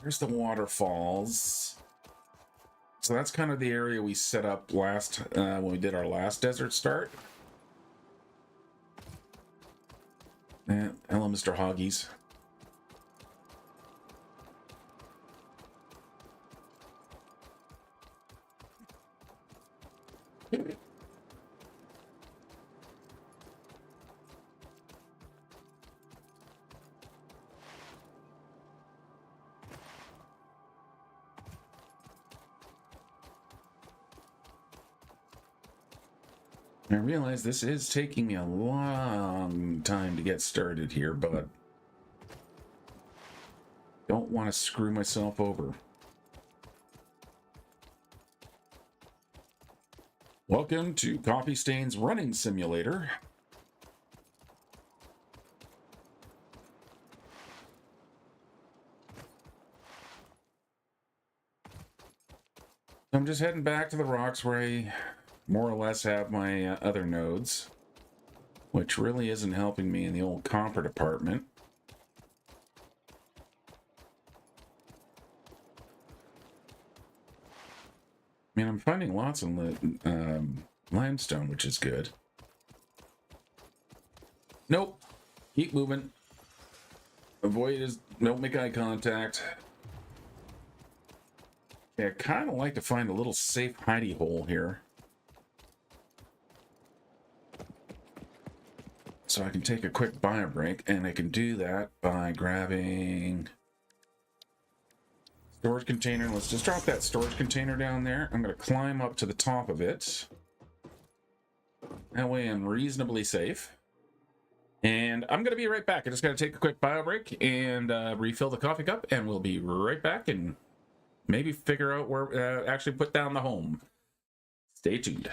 Here's the waterfalls. So that's kind of the area we set up last, when we did our last desert start. Hello, Mr. Hoggies. I realize this is taking me a long time to get started here, but don't want to screw myself over. Welcome to Coffee Stain's Running Simulator. I'm just heading back to the rocks where I more or less have my other nodes, which really isn't helping me in the old copper department. I mean, I'm finding lots of limestone, which is good. Nope. Keep moving. Avoid is don't make eye contact. Yeah, I kind of like to find a little safe hidey hole here, so I can take a quick bio break, and I can do that by grabbing storage container. Let's just drop that storage container down there. I'm going to climb up to the top of it. That way I'm reasonably safe. And I'm going to be right back. I just got to take a quick bio break and refill the coffee cup, and we'll be right back and maybe figure out where actually put down the home. Stay tuned.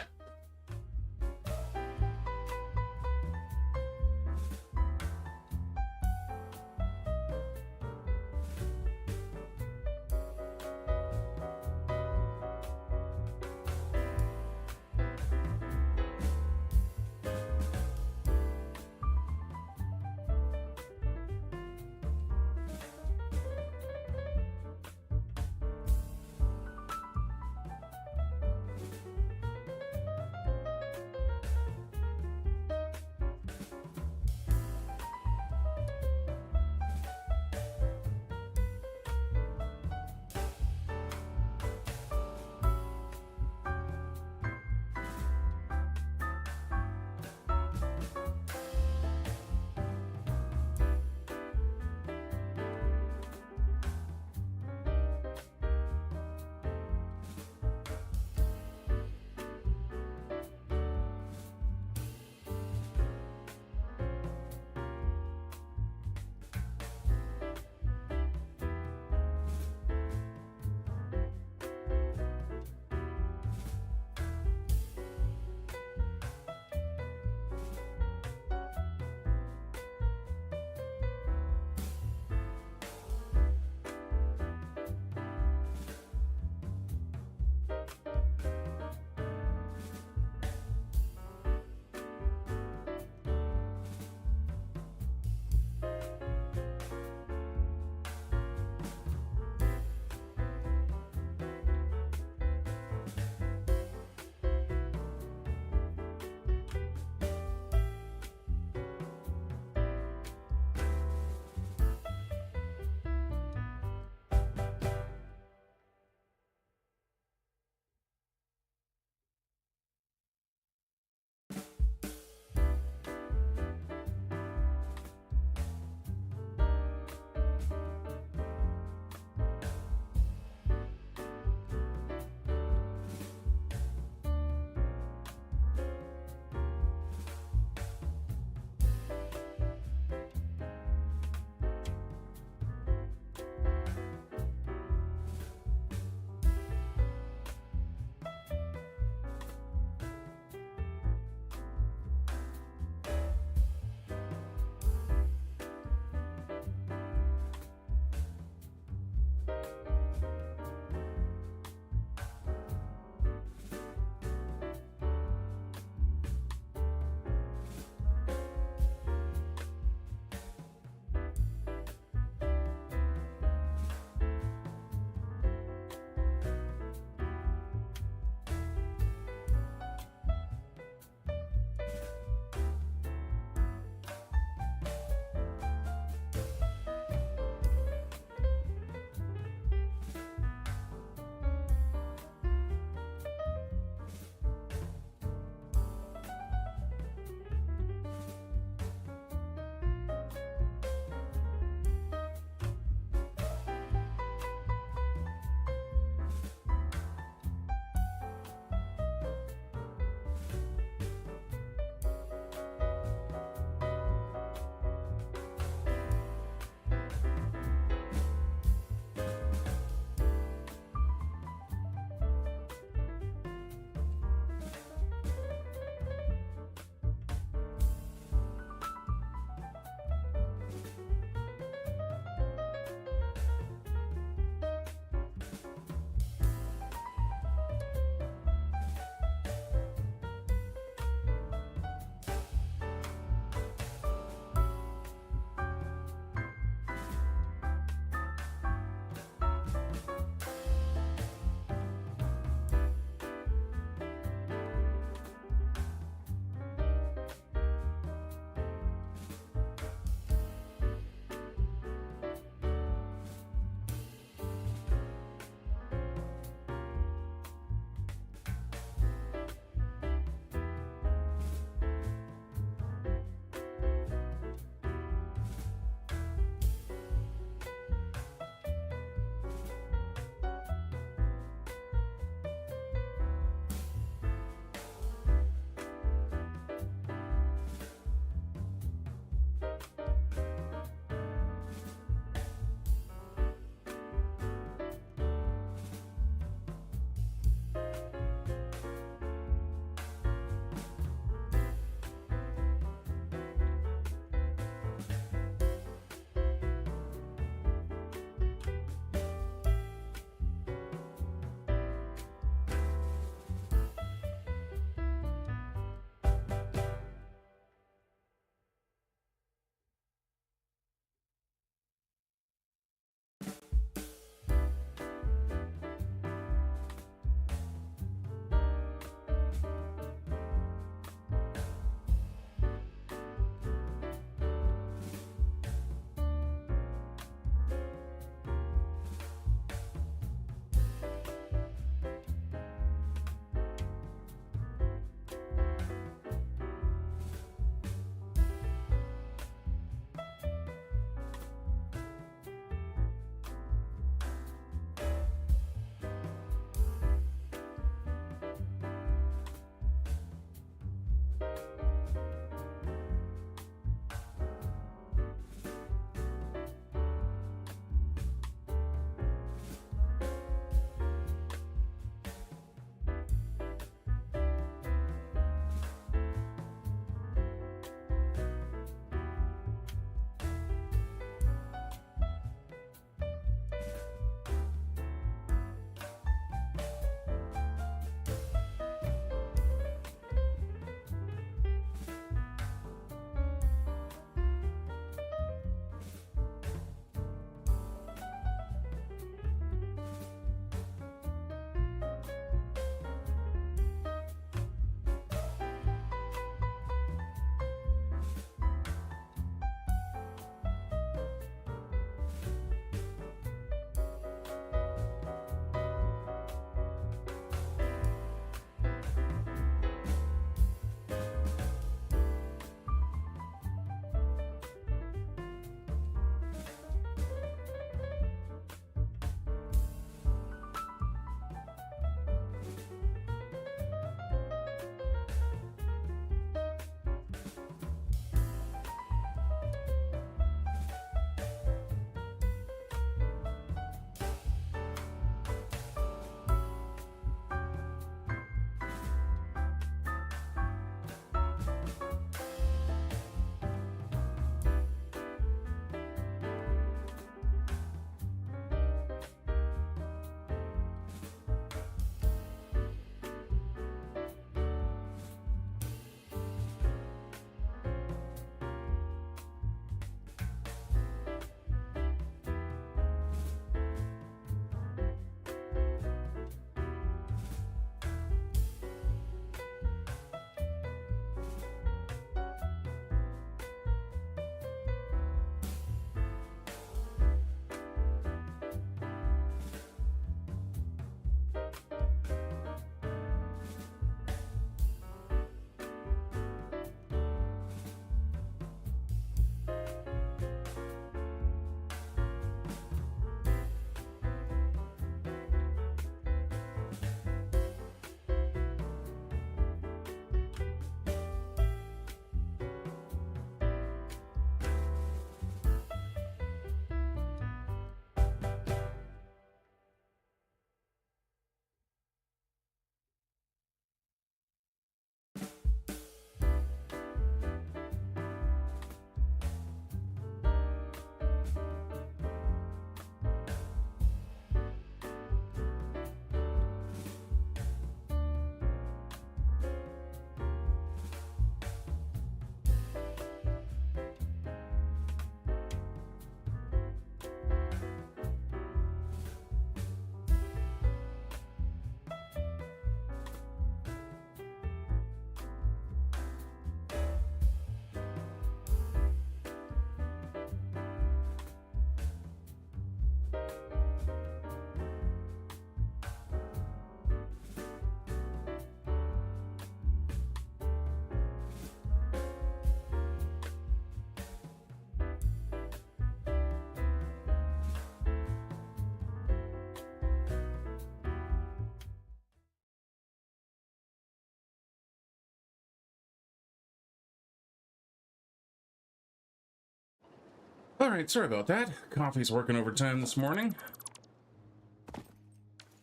All right, sorry about that. Coffee's working overtime this morning.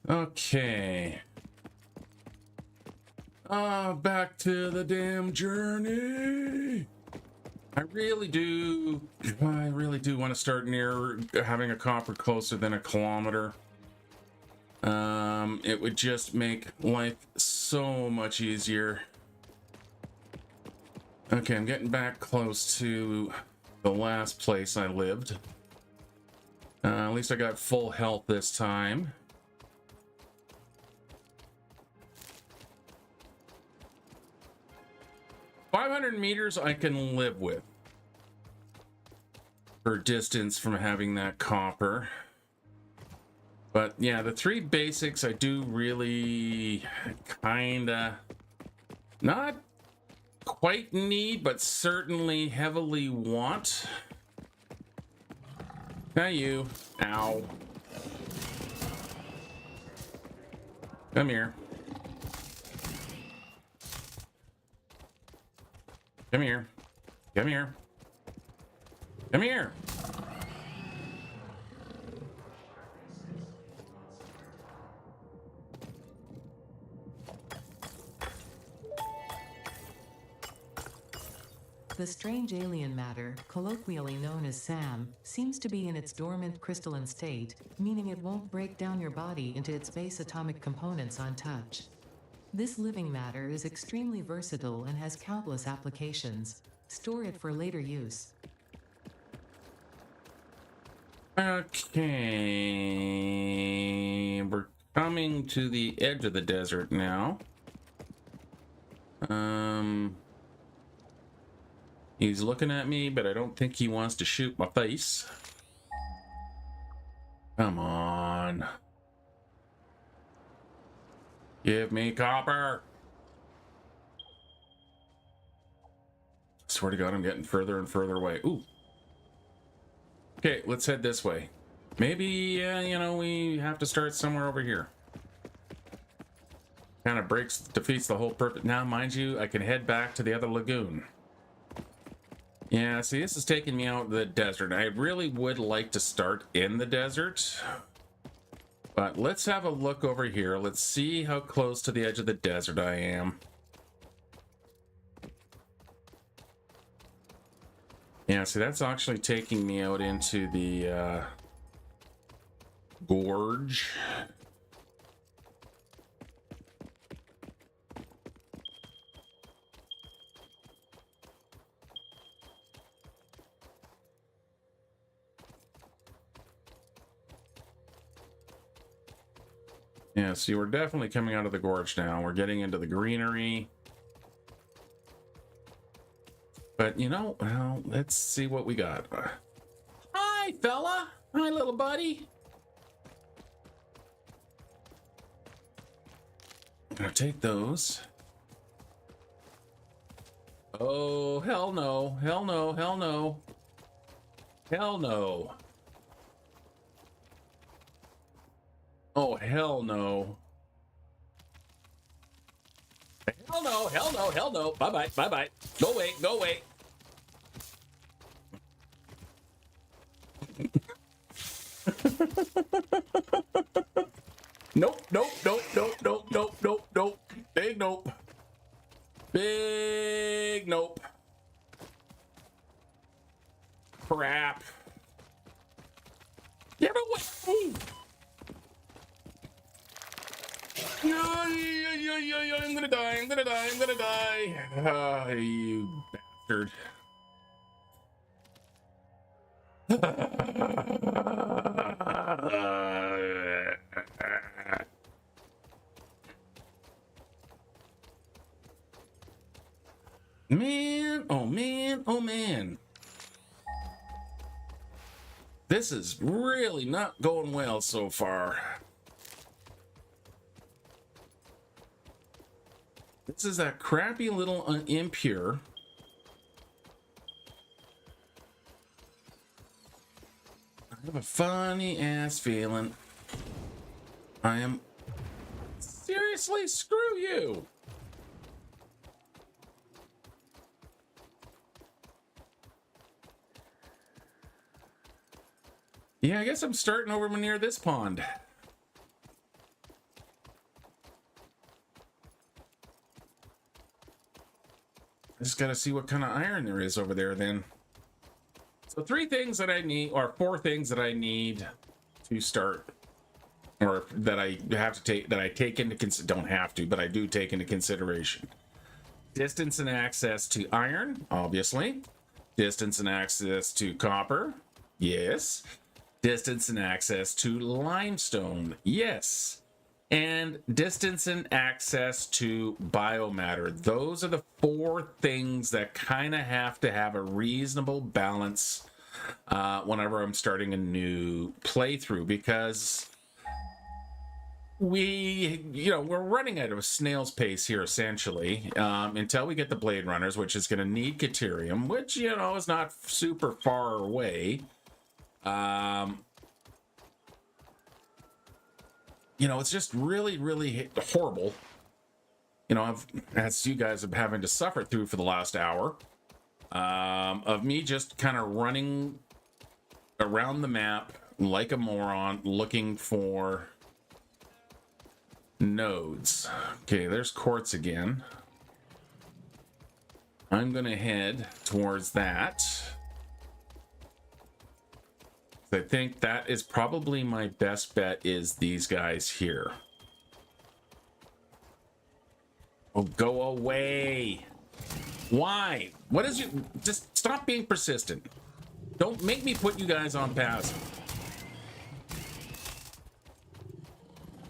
Okay. Back to the damn journey. I really do want to start near having a copper closer than a kilometer. It would just make life so much easier. Okay, I'm getting back close to the last place I lived. At least I got full health this time. $500 I can live with for distance from having that copper. But yeah, the three basics I do really kinda not quite need, but certainly heavily want. Now you. Ow. Come here. Come here. Come here. Come here. The strange alien matter, colloquially known as SAM, seems to be in its dormant crystalline state, meaning it won't break down your body into its base atomic components on touch. This living matter is extremely versatile and has countless applications. Store it for later use. Okay, we're coming to the edge of the desert now. He's looking at me, but I don't think he wants to shoot my face. Come on. Give me copper. Swear to God, I'm getting further and further away. Ooh. Okay, let's head this way. Maybe, you know, we have to start somewhere over here. Kind of defeats the whole purpose. Now, mind you, I can head back to the other lagoon. Yeah, see, this is taking me out of the desert. I really would like to start in the desert. But let's have a look over here. Let's see how close to the edge of the desert I am. Yeah, see, that's actually taking me out into the gorge. Yeah, see, we're definitely coming out of the gorge now. We're getting into the greenery. But, you know, well, let's see what we got. Hi, fella. Hi, little buddy. I'm gonna take those. Oh, hell no. Hell no. Hell no. Hell no. Oh, hell no. Hell no, hell no, hell no. Bye-bye, bye-bye. Go away, go away. Nope, nope, nope, nope, nope, nope, nope, nope. Big nope. Big nope. Crap. Get away! I'm gonna die, I'm gonna die, I'm gonna die. Ah, you bastard. Man, oh man, oh man. This is really not going well so far. This is that crappy little impure. I have a funny ass feeling. I am... Seriously? Screw you! Yeah, I guess I'm starting over near this pond. I just gotta see what kind of iron there is over there then. So 3 things that I need, or 4 things that I need to start, or that I have to take, that I take into don't have to, but I do take into consideration. Distance and access to iron, obviously. Distance and access to copper, yes. Distance and access to limestone, yes. And distance and access to biomatter. Those are the 4 things that kind of have to have a reasonable balance whenever I'm starting a new playthrough, because we're running at a snail's pace here, essentially, until we get the Blade Runners, which is going to need Caterium, which, is not super far away. It's just really, really horrible. As you guys have having to suffer through for the last hour, of me just kind of running around the map like a moron, looking for nodes. Okay, there's quartz again. I'm gonna head towards that. I think that is probably my best bet, is these guys here. Oh, go away. Why? What is you? Just stop being persistent. Don't make me put you guys on passive.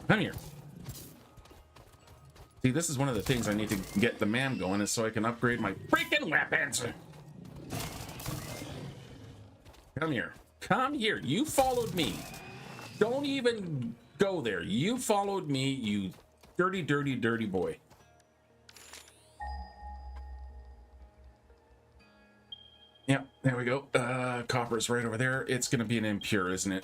Come here. See, this is one of the things I need to get the man going, is so I can upgrade my freaking weapons. Come here. Come here. You followed me. Don't even go there. You followed me, you dirty, dirty, dirty boy. Yep, there we go. Copper's right over there. It's going to be an impure, isn't it?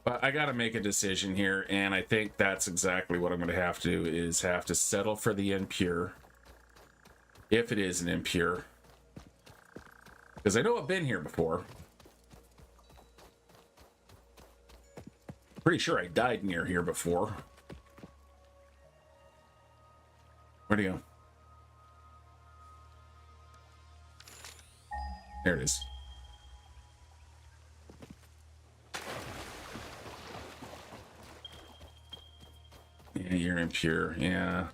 But I got to make a decision here, and I think that's exactly what I'm going to have to do, is have to settle for the impure. If it is an impure. Because I know I've been here before. Pretty sure I died near here before. Where'd he go? There it is. Yeah, you're impure. Yeah.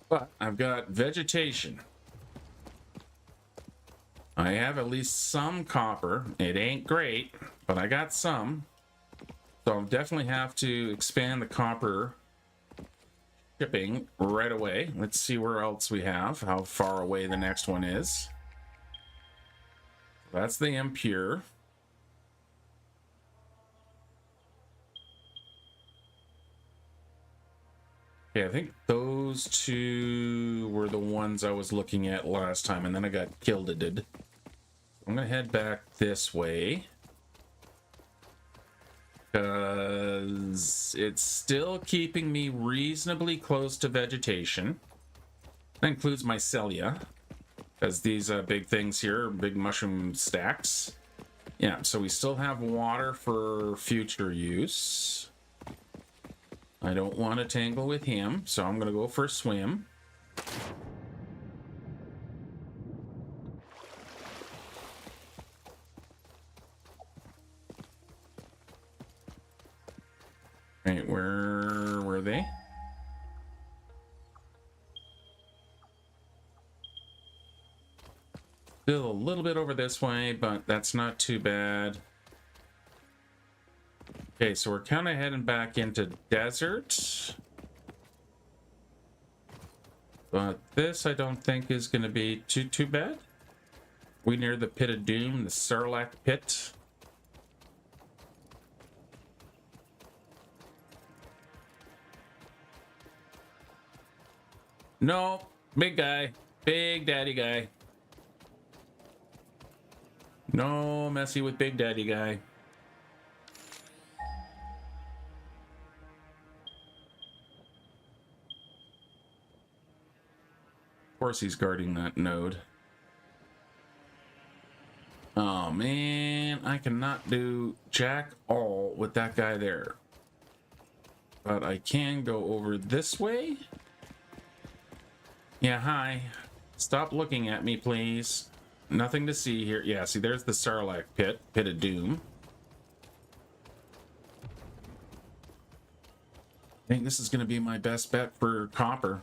But I've got vegetation. I have at least some copper. It ain't great, but I got some. So I'll definitely have to expand the copper shipping right away. Let's see where else we have, how far away the next one is. That's the impure. Okay, I think those 2 were the ones I was looking at last time, and then I got killed. I'm gonna head back this way, because it's still keeping me reasonably close to vegetation. That includes mycelia, because these big things here are big mushroom stacks. Yeah, so we still have water for future use. I don't want to tangle with him, so I'm going to go for a swim. Right, where were they? Still a little bit over this way, but that's not too bad. Okay, so we're kind of heading back into desert. But this I don't think is going to be too bad. We near the pit of doom, the Sarlacc pit. No, big guy, big daddy guy. No messy with big daddy guy. course he's guarding that node. Oh man, I cannot do jack all with that guy there. But I can go over this way. Yeah, hi. Stop looking at me, please. Nothing to see here. Yeah, see, there's the Sarlacc pit. Pit of Doom. I think this is going to be my best bet for copper.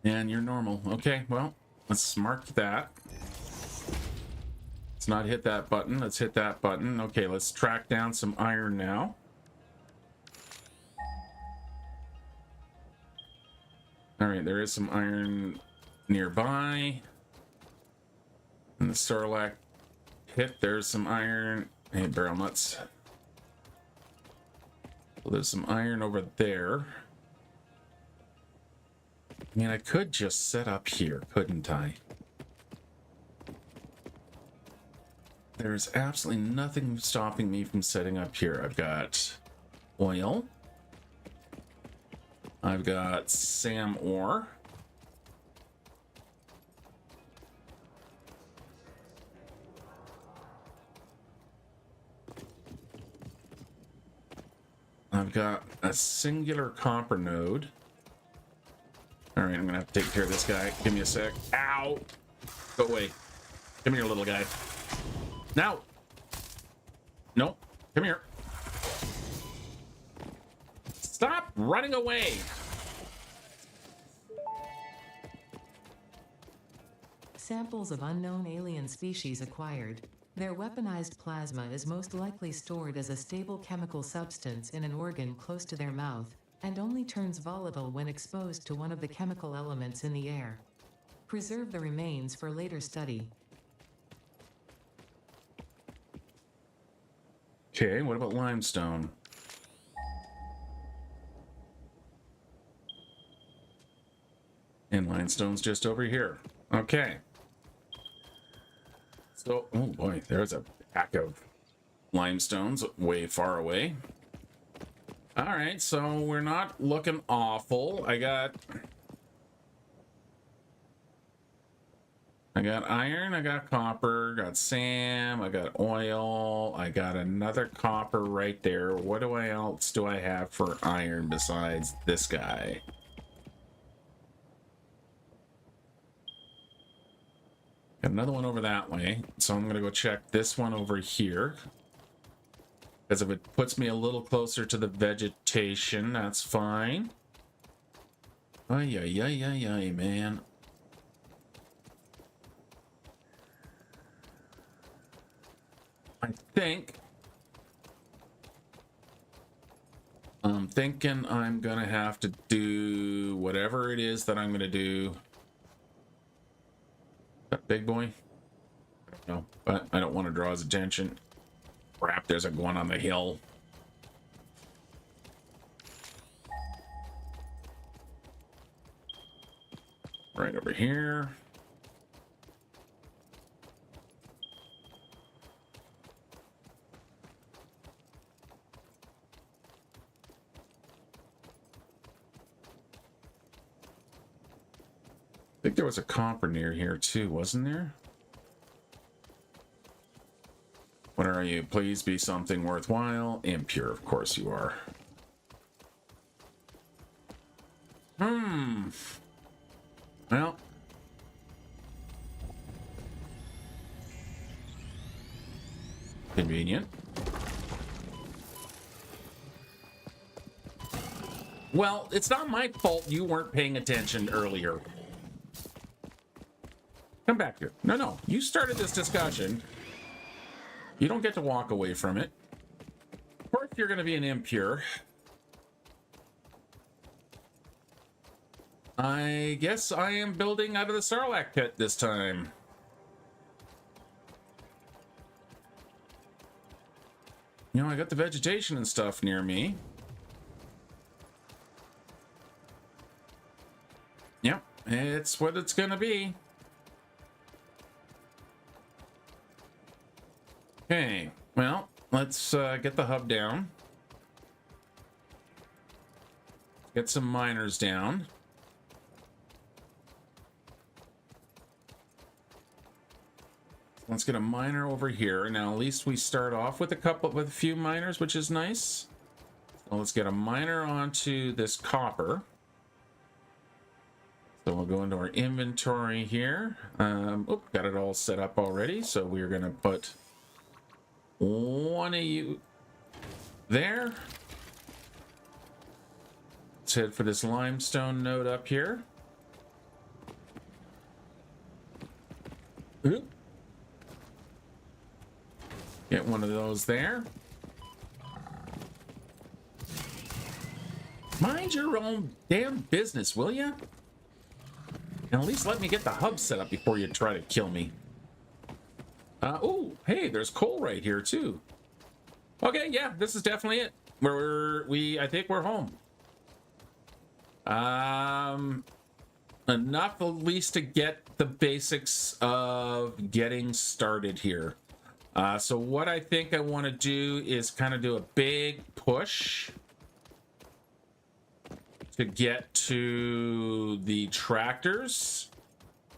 And you're normal. Okay, well, let's mark that. Let's not hit that button. Let's hit that button. Okay, let's track down some iron now. All right, there is some iron nearby. In the Sarlacc pit, there's some iron. Hey, barrel nuts. Well, there's some iron over there. I mean, I could just set up here, couldn't I? There's absolutely nothing stopping me from setting up here. I've got oil. I've got SAM ore. I've got a singular copper node. All right, I'm gonna have to take care of this guy. Give me a sec. Ow! Go away. Come here, little guy. Now. Nope. Come here. Stop running away. Samples of unknown alien species acquired. Their weaponized plasma is most likely stored as a stable chemical substance in an organ close to their mouth, and only turns volatile when exposed to one of the chemical elements in the air. Preserve the remains for later study. Okay, what about limestone? And limestone's just over here. Okay. So, oh boy, there's a pack of limestones way far away. All right, so we're not looking awful. I got iron, I got copper, got SAM, I got oil, I got another copper right there. What else do I have for iron besides this guy? Got another one over that way, so I'm gonna go check this one over here. Because if it puts me a little closer to the vegetation, that's fine. Ay, ay, ay, ay, ay, man. I'm thinking I'm gonna have to do whatever it is that I'm gonna do. That big boy? No, but I don't want to draw his attention. Crap, there's a one on the hill. Right over here. I think there was a copper near here too, wasn't there? What are you? Please be something worthwhile. Impure, of course you are. Well. Convenient. Well, it's not my fault you weren't paying attention earlier. Come back here. No, you started this discussion. You don't get to walk away from it. Of course you're going to be an impure. I guess I am building out of the Sarlacc pit this time. You know, I got the vegetation and stuff near me. Yep, it's what it's going to be. Okay, well, let's get the hub down. Get some miners down. Let's get a miner over here. Now, at least we start off with a few miners, which is nice. So let's get a miner onto this copper. So we'll go into our inventory here. Got it all set up already. So we're going to put one of you there. Let's head for this limestone node up here. Oop. Get one of those there. Mind your own damn business, will ya? And at least let me get the hub set up before you try to kill me. Oh, hey, there's coal right here too. Okay, yeah, this is definitely it. I think we're home. Enough at least to get the basics of getting started here. So what I think I want to do is kind of do a big push to get to the tractors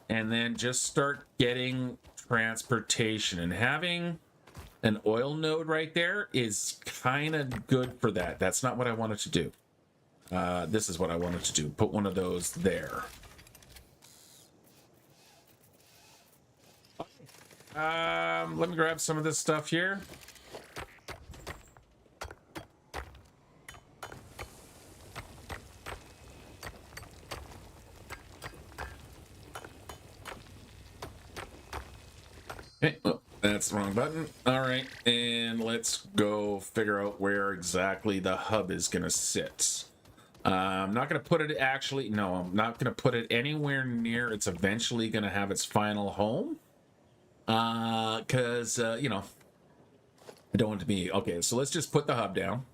and then just start getting transportation. And having an oil node right there is kind of good for that. That's not what I wanted to do. This is what I wanted to do. Put one of those there. Let me grab some of this stuff here. Okay, oh, that's the wrong button. All right, and let's go figure out where exactly the hub is going to sit. I'm not going to put it I'm not going to put it anywhere near it's eventually going to have its final home. Because, you know, I don't want it to be... Okay, so let's just put the hub down.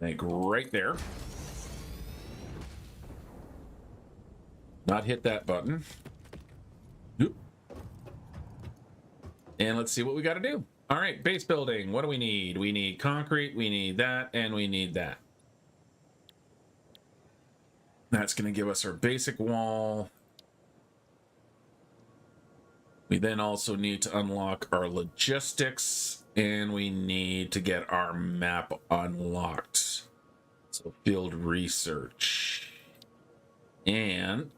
Like right there. Not hit that button. Oop. And let's see what we got to do. All right, base building. What do we need? We need concrete, we need that, and we need that. That's going to give us our basic wall. We then also need to unlock our logistics, and we need to get our map unlocked. So field research. And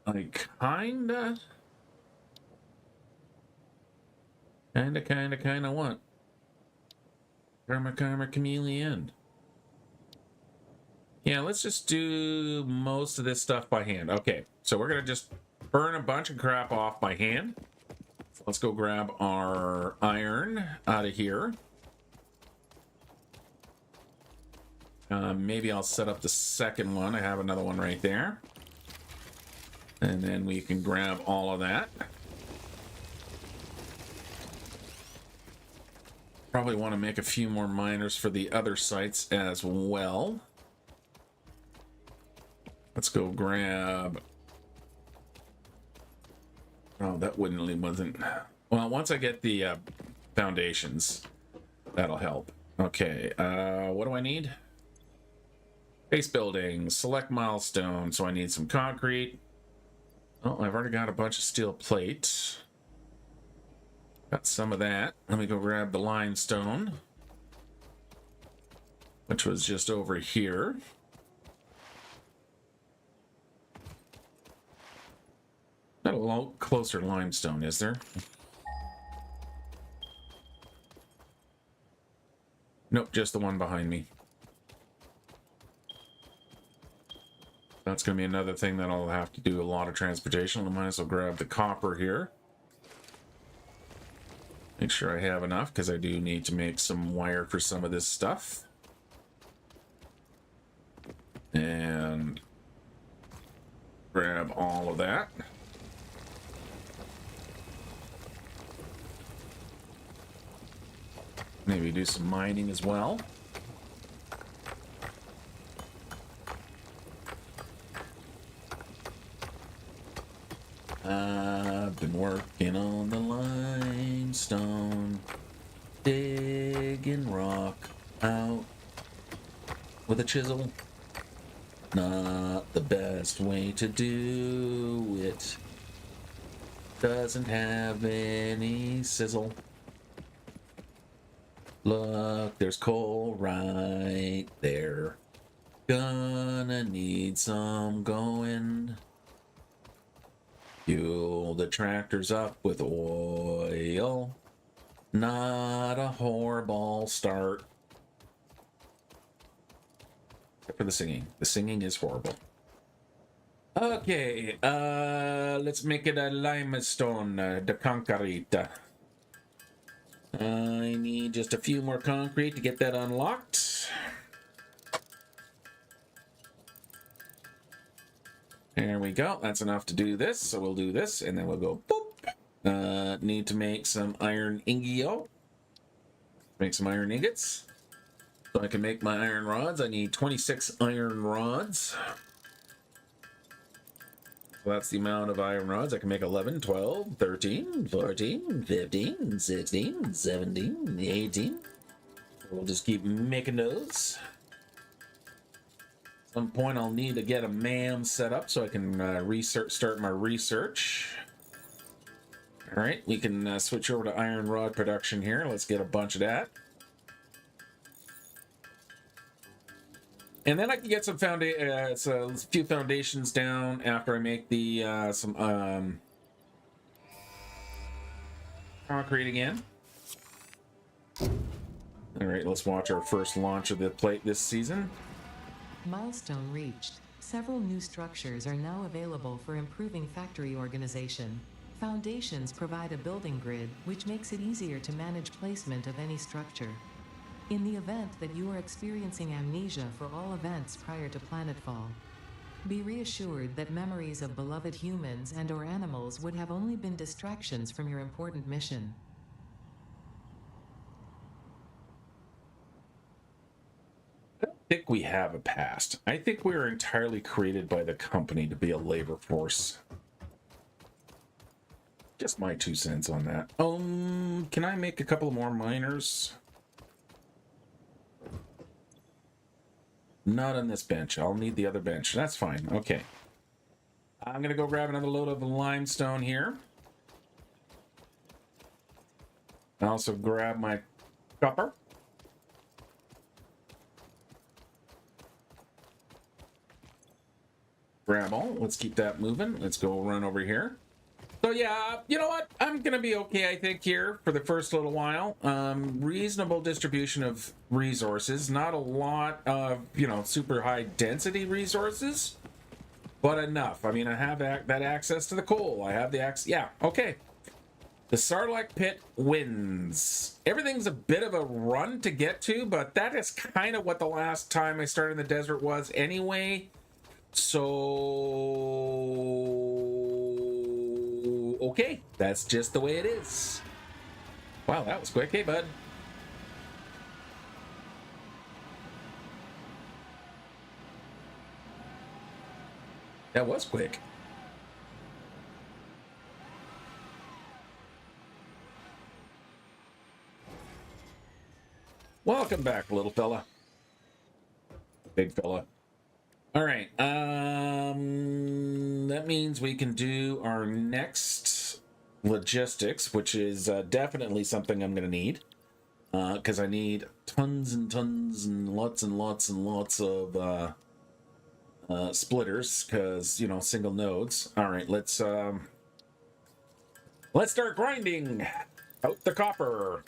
I kinda want Karma Chameleon. Yeah, let's just do most of this stuff by hand. Okay, so we're gonna just burn a bunch of crap off by hand. So let's go grab our iron out of here. Maybe I'll set up the second one. I have another one right there. And then we can grab all of that. Probably want to make a few more miners for the other sites as well. Let's go grab... Oh, that wasn't... Well, once I get the foundations, that'll help. Okay, what do I need? Base building, select milestone. So I need some concrete. Oh, I've already got a bunch of steel plate. Got some of that. Let me go grab the limestone, which was just over here. Not a lot closer limestone, is there? Nope, just the one behind me. That's going to be another thing that I'll have to do a lot of transportation. I might as well grab the copper here. Make sure I have enough, because I do need to make some wire for some of this stuff. And grab all of that. Maybe do some mining as well. I've been working on the limestone, digging rock out with a chisel. Not the best way to do it. Doesn't have any sizzle. Look, there's coal right there. Gonna need some going. Fuel the tractors up with oil. Not a horrible start. Except for the singing. The singing is horrible. Okay, let's make it a limestone, the concrete. I need just a few more concrete to get that unlocked. There we go. That's enough to do this. So we'll do this, and then we'll go boop. Need to make some iron ingio. Make some iron ingots. So I can make my iron rods. I need 26 iron rods. So that's the amount of iron rods. I can make 11, 12, 13, 14, 15, 16, 17, 18. We'll just keep making those. At some point I'll need to get a MAM set up so I can start my research. All right, we can switch over to iron rod production here. Let's get a bunch of that. And then I can get some a few foundations down after I make the some concrete again. All right, let's watch our first launch of the plate this season. Milestone reached. Several new structures are now available for improving factory organization. Foundations provide a building grid, which makes it easier to manage placement of any structure. In the event that you are experiencing amnesia for all events prior to planetfall, be reassured that memories of beloved humans and/or animals would have only been distractions from your important mission. I don't think we have a past. I think we were entirely created by the company to be a labor force. Just my 2 cents on that. Can I make a couple more miners? Not on this bench. I'll need the other bench. That's fine. Okay. I'm going to go grab another load of limestone here. I also grab my copper. Grab all. Let's keep that moving. Let's go run over here. So yeah, you know what? I'm gonna be okay, I think, here for the first little while. Reasonable distribution of resources. Not a lot of, super high density resources, but enough. I mean, I have that access to the coal. I have the access. Yeah, okay. The Sarlacc pit wins. Everything's a bit of a run to get to, but that is kind of what the last time I started in the desert was anyway. So, okay, that's just the way it is. Wow, that was quick. Hey, bud. That was quick. Welcome back, little fella. Big fella. All right, that means we can do our next logistics, which is definitely something I'm going to need, because I need tons and tons and lots of splitters, because, single nodes. All right, let's start grinding out the copper.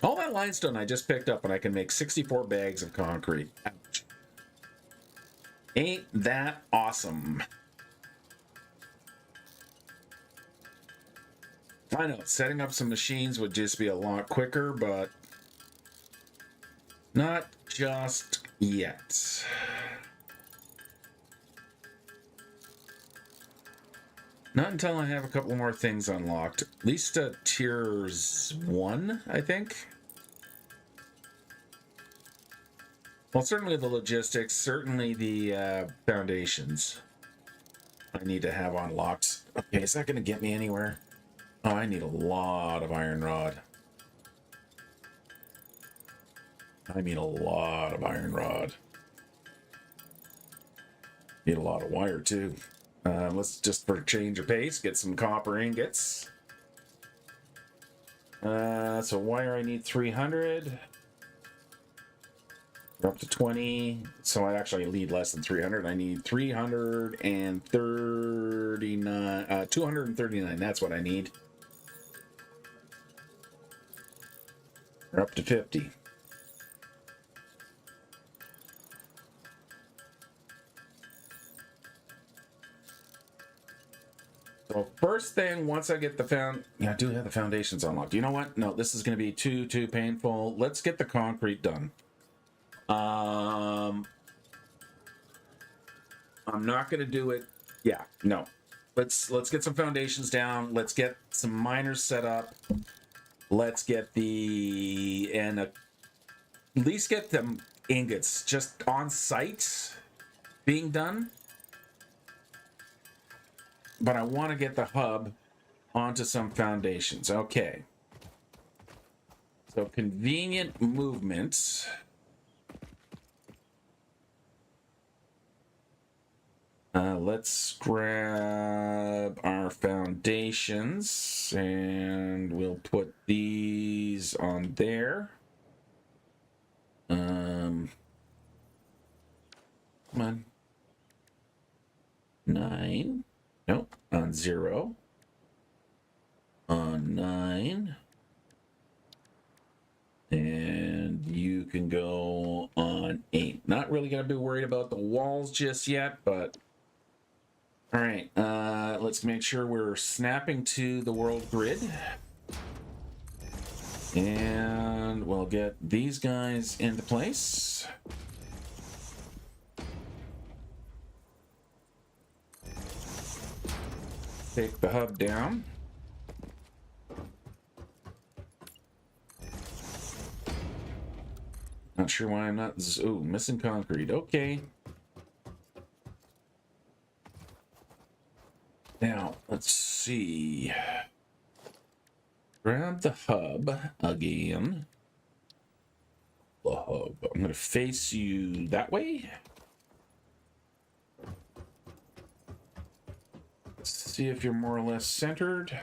All that limestone I just picked up, and I can make 64 bags of concrete. Ouch. Ain't that awesome? I know, setting up some machines would just be a lot quicker, but not just yet. Not until I have a couple more things unlocked. At least tiers 1, I think. Well, certainly the logistics, certainly the foundations. I need to have unlocked. Okay, is that going to get me anywhere? Oh, I need a lot of iron rod. I need a lot of iron rod. Need a lot of wire too. Let's just, for change of pace, get some copper ingots. So wire, I need 300. We're up to 20. So I actually need less than 300. I need 339. 239. That's what I need. We're up to 50. So first thing, once I get the I do have the foundations unlocked. You know what? No, this is going to be too painful. Let's get the concrete done. I'm not going to do it. Yeah, no. Let's get some foundations down. Let's get some miners set up. Let's get at least get them ingots just on site being done. But I want to get the hub onto some foundations. Okay. So convenient movement. Let's grab our foundations and we'll put these on there. Come on. 9. Nope, on 0. On 9. And you can go on 8. Not really going to be worried about the walls just yet, but... Alright, let's make sure we're snapping to the world grid. And we'll get these guys into place. Take the hub down. Not sure why I'm not... Ooh, missing concrete. Okay. Now, let's see. Grab the hub again. The hub. I'm going to face you that way. See if you're more or less centered.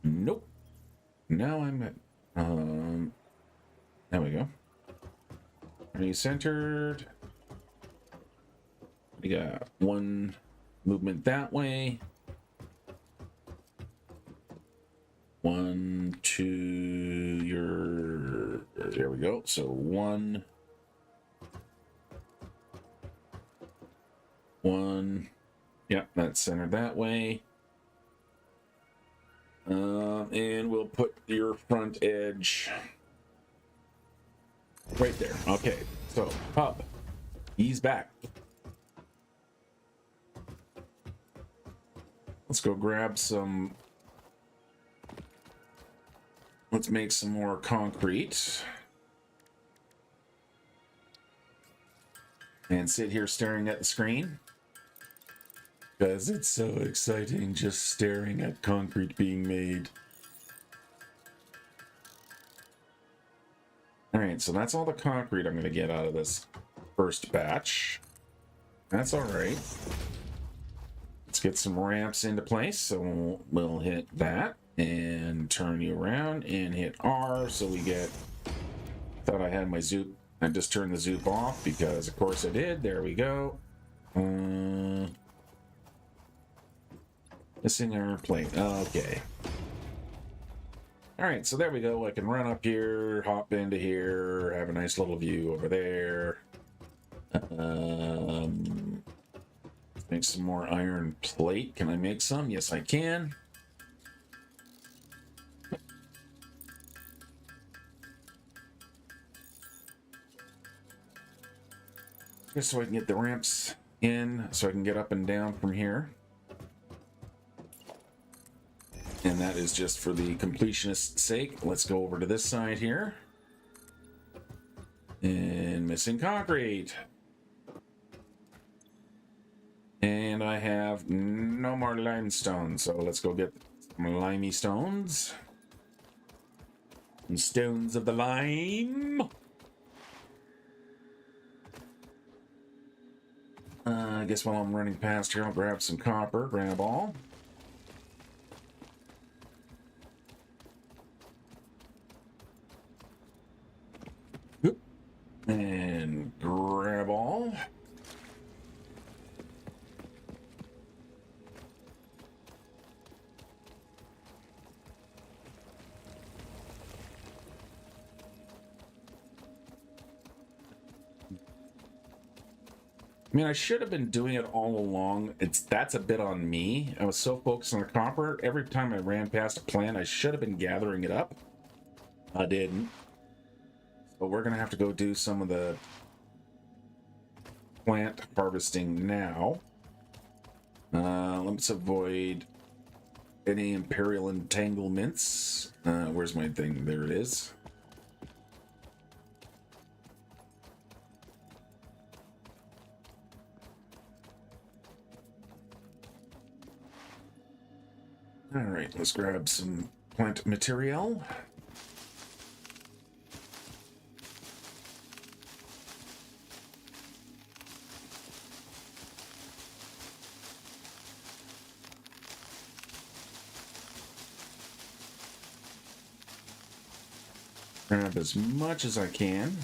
Nope. Now I'm at, there we go. Are you centered? We got one movement that way. 1, 2, there we go. So 1. 1. Yep, that's centered that way. And we'll put your front edge right there. Okay, so hub, ease back. Let's go grab some. Let's make some more concrete. And sit here staring at the screen. Because it's so exciting just staring at concrete being made. Alright, so that's all the concrete I'm going to get out of this first batch. That's alright. Let's get some ramps into place. So we'll hit that and turn you around and hit R so we get... Thought I had my zoop. I just turned the zoop off because of course I did. There we go. Missing our plate. Okay. Alright, so there we go. I can run up here, hop into here, have a nice little view over there. Make some more iron plate. Can I make some? Yes, I can. Just so I can get the ramps in, so I can get up and down from here. And that is just for the completionist's sake. Let's go over to this side here. And missing concrete. And I have no more limestone, so let's go get some limey stones. And stones of the lime. I guess while I'm running past here, I'll grab some copper, grab all. And grab all. I mean, I should have been doing it all along. That's a bit on me. I was so focused on the copper. Every time I ran past a plant, I should have been gathering it up. I didn't. So we're going to have to go do some of the plant harvesting now. Let's avoid any imperial entanglements. Where's my thing? There it is. All right, let's grab some plant material. Grab as much as I can.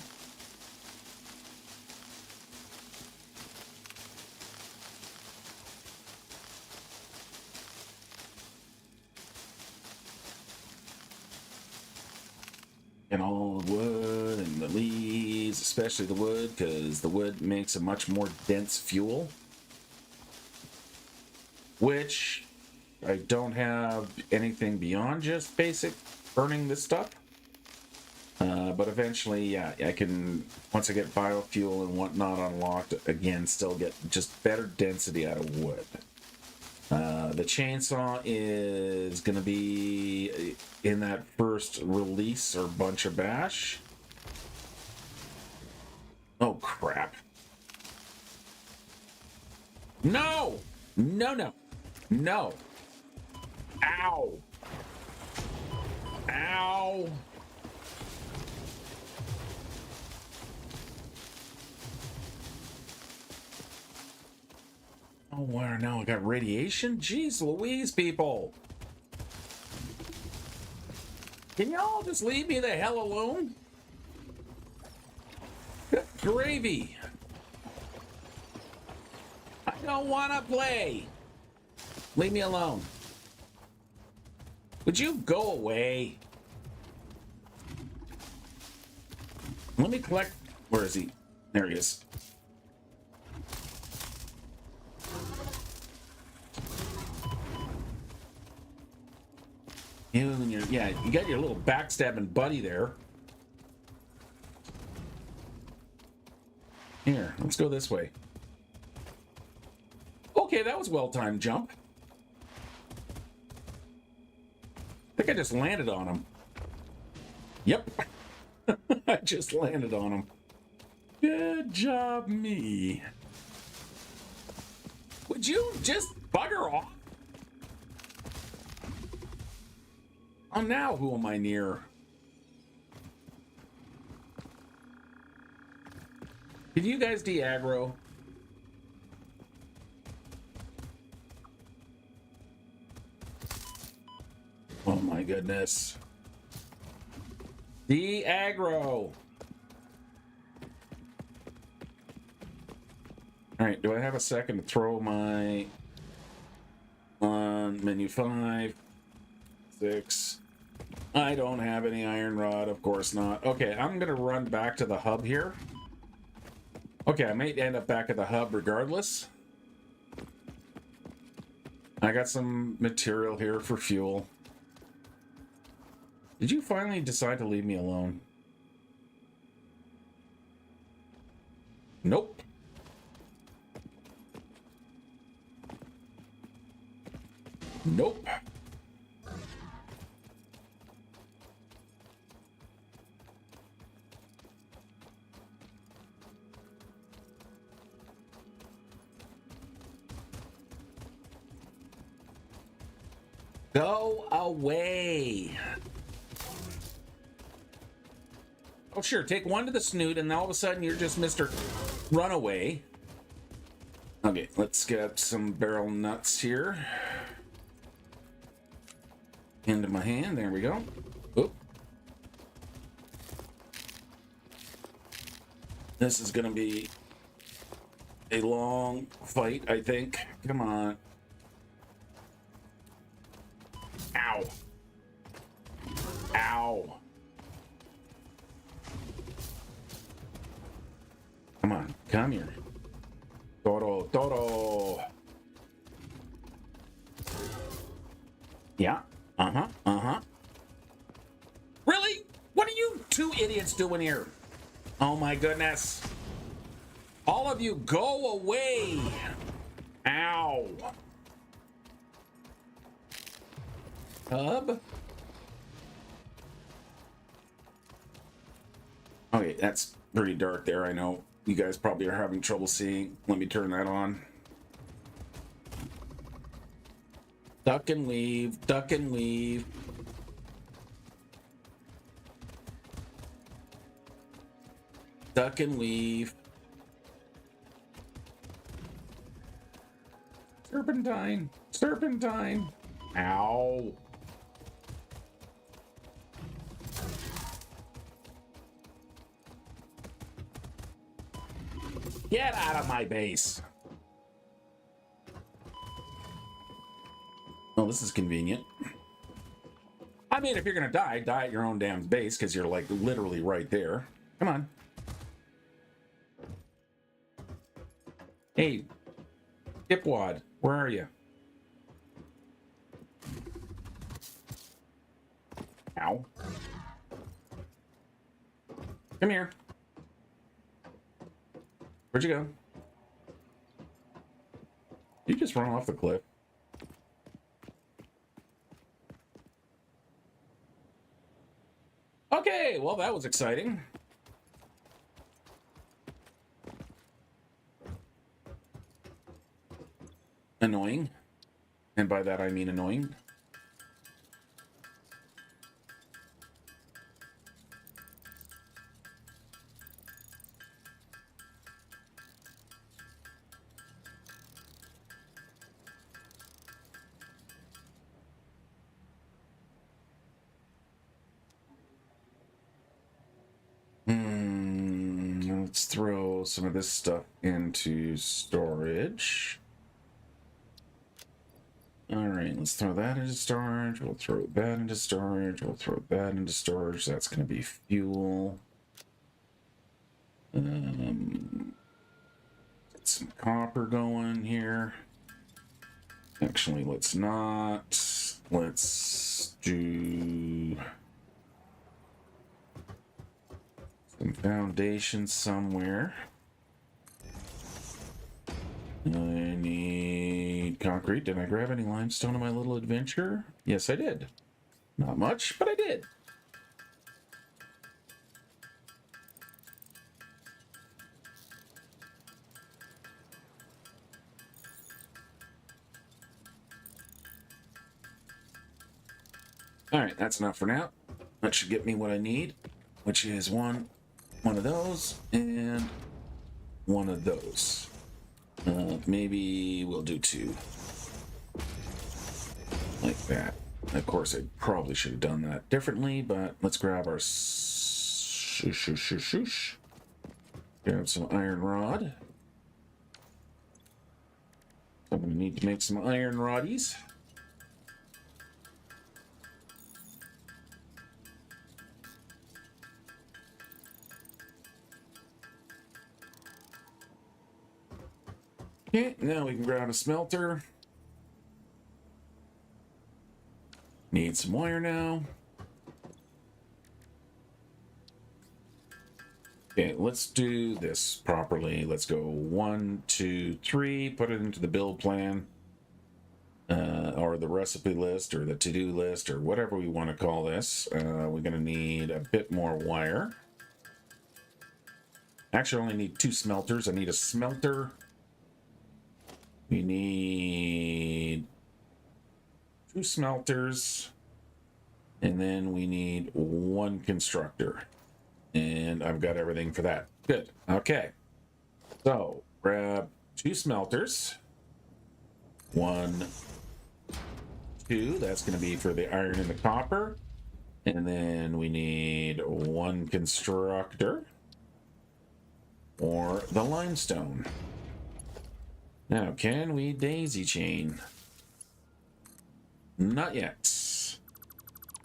And all the wood and the leaves, especially the wood, because the wood makes a much more dense fuel. Which I don't have anything beyond just basic burning this stuff. But eventually, yeah, I can, once I get biofuel and whatnot unlocked, again, still get just better density out of wood. The chainsaw is going to be in that first release or bunch of bash. Oh, crap. No! No, no. No. Ow. Ow. Oh, wow, now I got radiation? Jeez Louise, people. Can y'all just leave me the hell alone? Good gravy. I don't want to play. Leave me alone. Would you go away? Let me collect. Where is he? There he is. You and your, yeah, you got your little backstabbing buddy there. Here, let's go this way. Okay, that was well-timed jump. I think I just landed on him. Yep. I just landed on him. Good job, me. Would you just bugger off? Oh, now who am I near? Did you guys de-aggro? Oh my goodness. De-aggro. Alright, do I have a second to throw my on menu 5, 6? I don't have any iron rod, of course not. Okay, I'm gonna run back to the hub here. Okay, I might end up back at the hub regardless. I got some material here for fuel. Did you finally decide to leave me alone? Nope. Nope. Go away. Oh, sure. Take one to the snoot, and all of a sudden you're just Mr. Runaway. Okay, let's get some barrel nuts here. Into my hand. There we go. Oop. This is going to be a long fight, I think. Come on. Ow. Ow. Come on, come here. Toro, Toro. Yeah. Uh-huh. Really? What are you two idiots doing here? Oh my goodness. All of you go away. Ow. Hub. Okay, that's pretty dark there. I know you guys probably are having trouble seeing. Let me turn that on. Duck and weave, duck and weave. Duck and weave. Serpentine, serpentine. Ow. Get out of my base. Well, this is convenient. I mean, if you're gonna die, die at your own damn base, because you're like literally right there. Come on. Hey, Dipwad, where are you? Ow. Come here. Where'd you go? You just run off the cliff. Okay, well, that was exciting. Annoying. And by that I mean annoying. Let's throw some of this stuff into storage. All right, let's throw that into storage. We'll throw that into storage. We'll throw that into storage. That's going to be fuel. Get some copper going here. Actually, let's not. Let's do some foundation somewhere. I need concrete. Did I grab any limestone on my little adventure? Yes, I did. Not much, but I did. All right, that's enough for now. That should get me what I need, which is one of those and one of those. Maybe we'll do two. Like that. Of course, I probably should have done that differently, but let's grab our shoosh. Grab some iron rod. I'm going to need to make some iron roddies. Okay, now we can grab a smelter. Need some wire now. Okay, let's do this properly. Let's go 1, 2, 3, put it into the build plan, or the recipe list, or the to-do list, or whatever we want to call this. We're going to need a bit more wire. Actually, I only need 2 smelters. I need a smelter. We need 2 smelters, and then we need 1 constructor. And I've got everything for that. Good. Okay. So grab 2 smelters. 1, 2. That's going to be for the iron and the copper. And then we need 1 constructor or the limestone. Now, can we daisy chain? Not yet.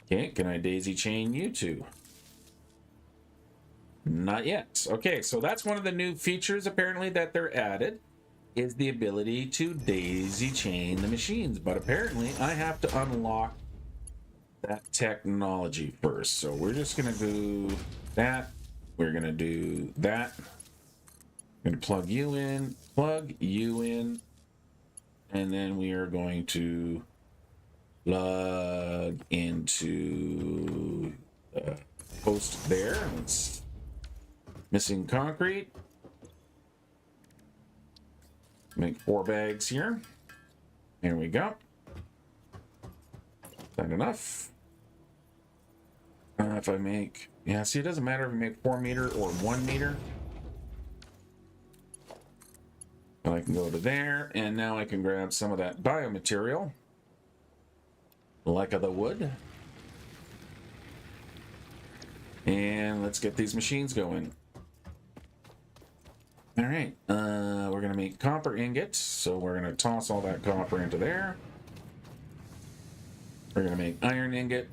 Okay, can I daisy chain you two? Not yet. Okay, so that's one of the new features apparently that they're added, is the ability to daisy chain the machines. But apparently I have to unlock that technology first. So we're just gonna do that. We're gonna do that. I'm gonna plug you in, and then we are going to plug into the post there. It's missing concrete. Make 4 bags here. There we go. Is that enough? If I make, yeah, see, it doesn't matter if I make 4 meter or 1 meter. I can go to there, and now I can grab some of that biomaterial, like the wood. And let's get these machines going. All right, we're gonna make copper ingots, so we're gonna toss all that copper into there. We're gonna make iron ingot,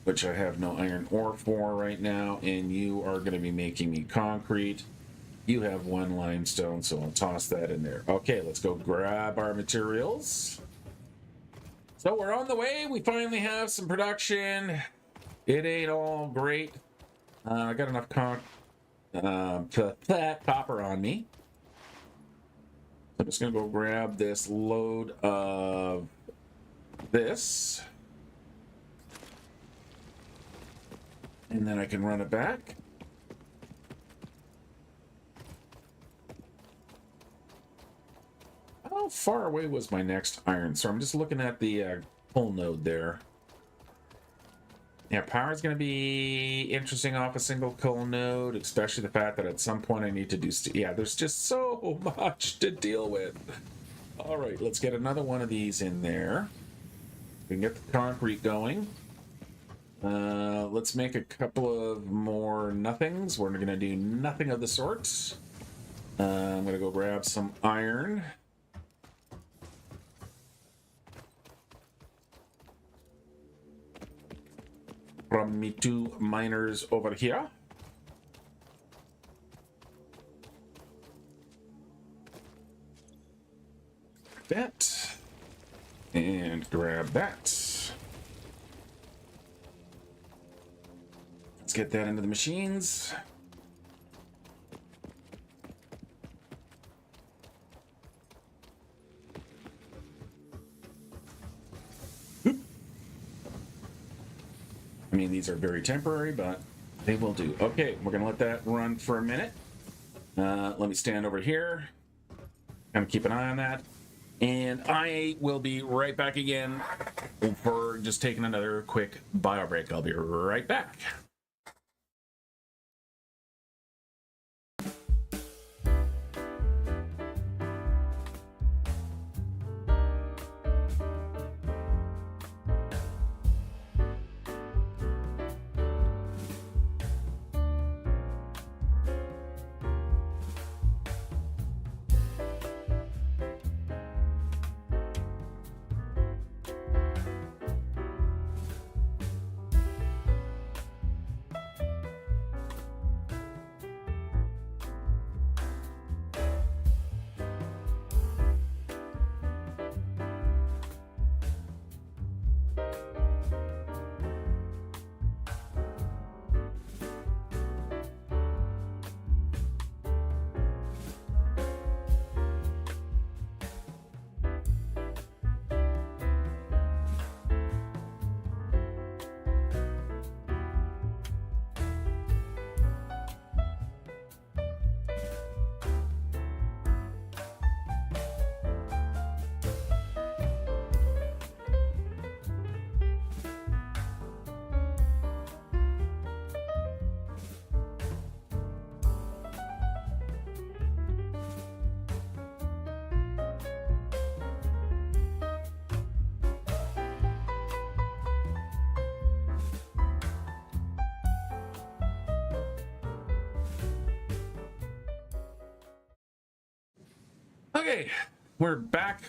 which I have no iron ore for right now, and you are gonna be making me concrete. You have 1 limestone, so I'll toss that in there. Okay, let's go grab our materials. So we're on the way. We finally have some production. It ain't all great. I got enough copper on me. I'm just gonna go grab this load of this, and then I can run it back. How far away was my next iron? So I'm just looking at the pull node there. Yeah, power is going to be interesting off a single coal node, especially the fact that at some point I need to do... yeah, there's just so much to deal with. All right, let's get another one of these in there. We can get the concrete going. Let's make a couple of more nothings. We're going to do nothing of the sorts. I'm going to go grab some iron. From me 2 miners over here. That. And grab that. Let's get that into the machines. I mean, these are very temporary, but they will do. Okay, we're going to let that run for a minute. Let me stand over here. Kind of keep an eye on that. And I will be right back again for just taking another quick bio break. I'll be right back. Okay, we're back.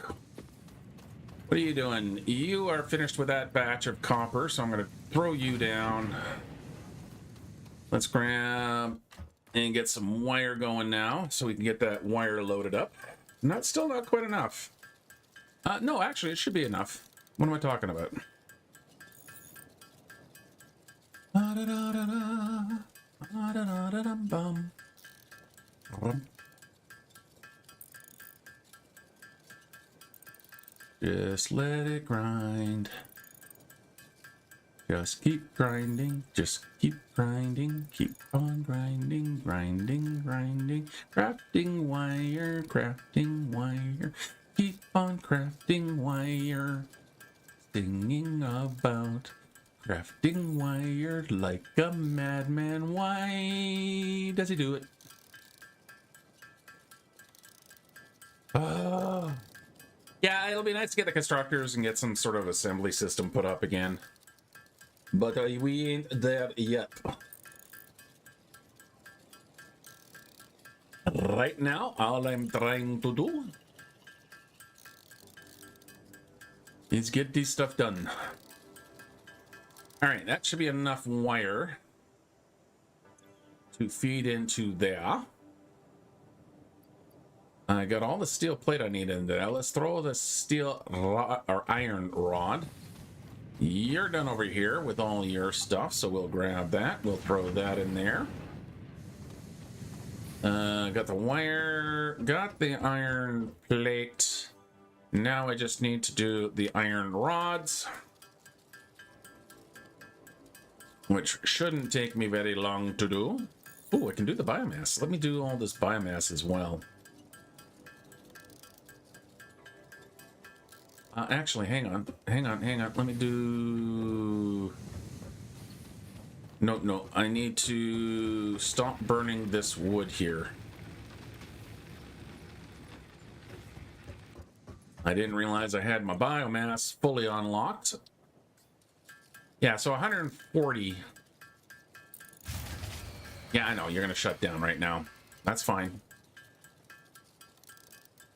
What are you doing? You are finished with that batch of copper, so I'm going to throw you down. Let's grab and get some wire going now, so we can get that wire loaded up. Still not quite enough. No, actually, it should be enough. What am I talking about? Just let it grind. Just keep grinding. Just keep grinding. Keep on grinding, grinding, grinding. Crafting wire, crafting wire. Keep on crafting wire. Singing about crafting wire like a madman. Why does he do it? Oh. Yeah, it'll be nice to get the constructors and get some sort of assembly system put up again. But we ain't there yet. Right now, all I'm trying to do is get this stuff done. Alright, that should be enough wire to feed into there. I got all the steel plate I need in there. Let's throw the steel rod, or iron rod. You're done over here with all your stuff, so we'll grab that. We'll throw that in there. Got the wire, got the iron plate. Now I just need to do the iron rods, which shouldn't take me very long to do. Oh, I can do the biomass. Let me do all this biomass as well. Actually, hang on. Let me do... No. I need to stop burning this wood here. I didn't realize I had my biomass fully unlocked. Yeah, so 140. Yeah, I know, you're going to shut down right now. That's fine.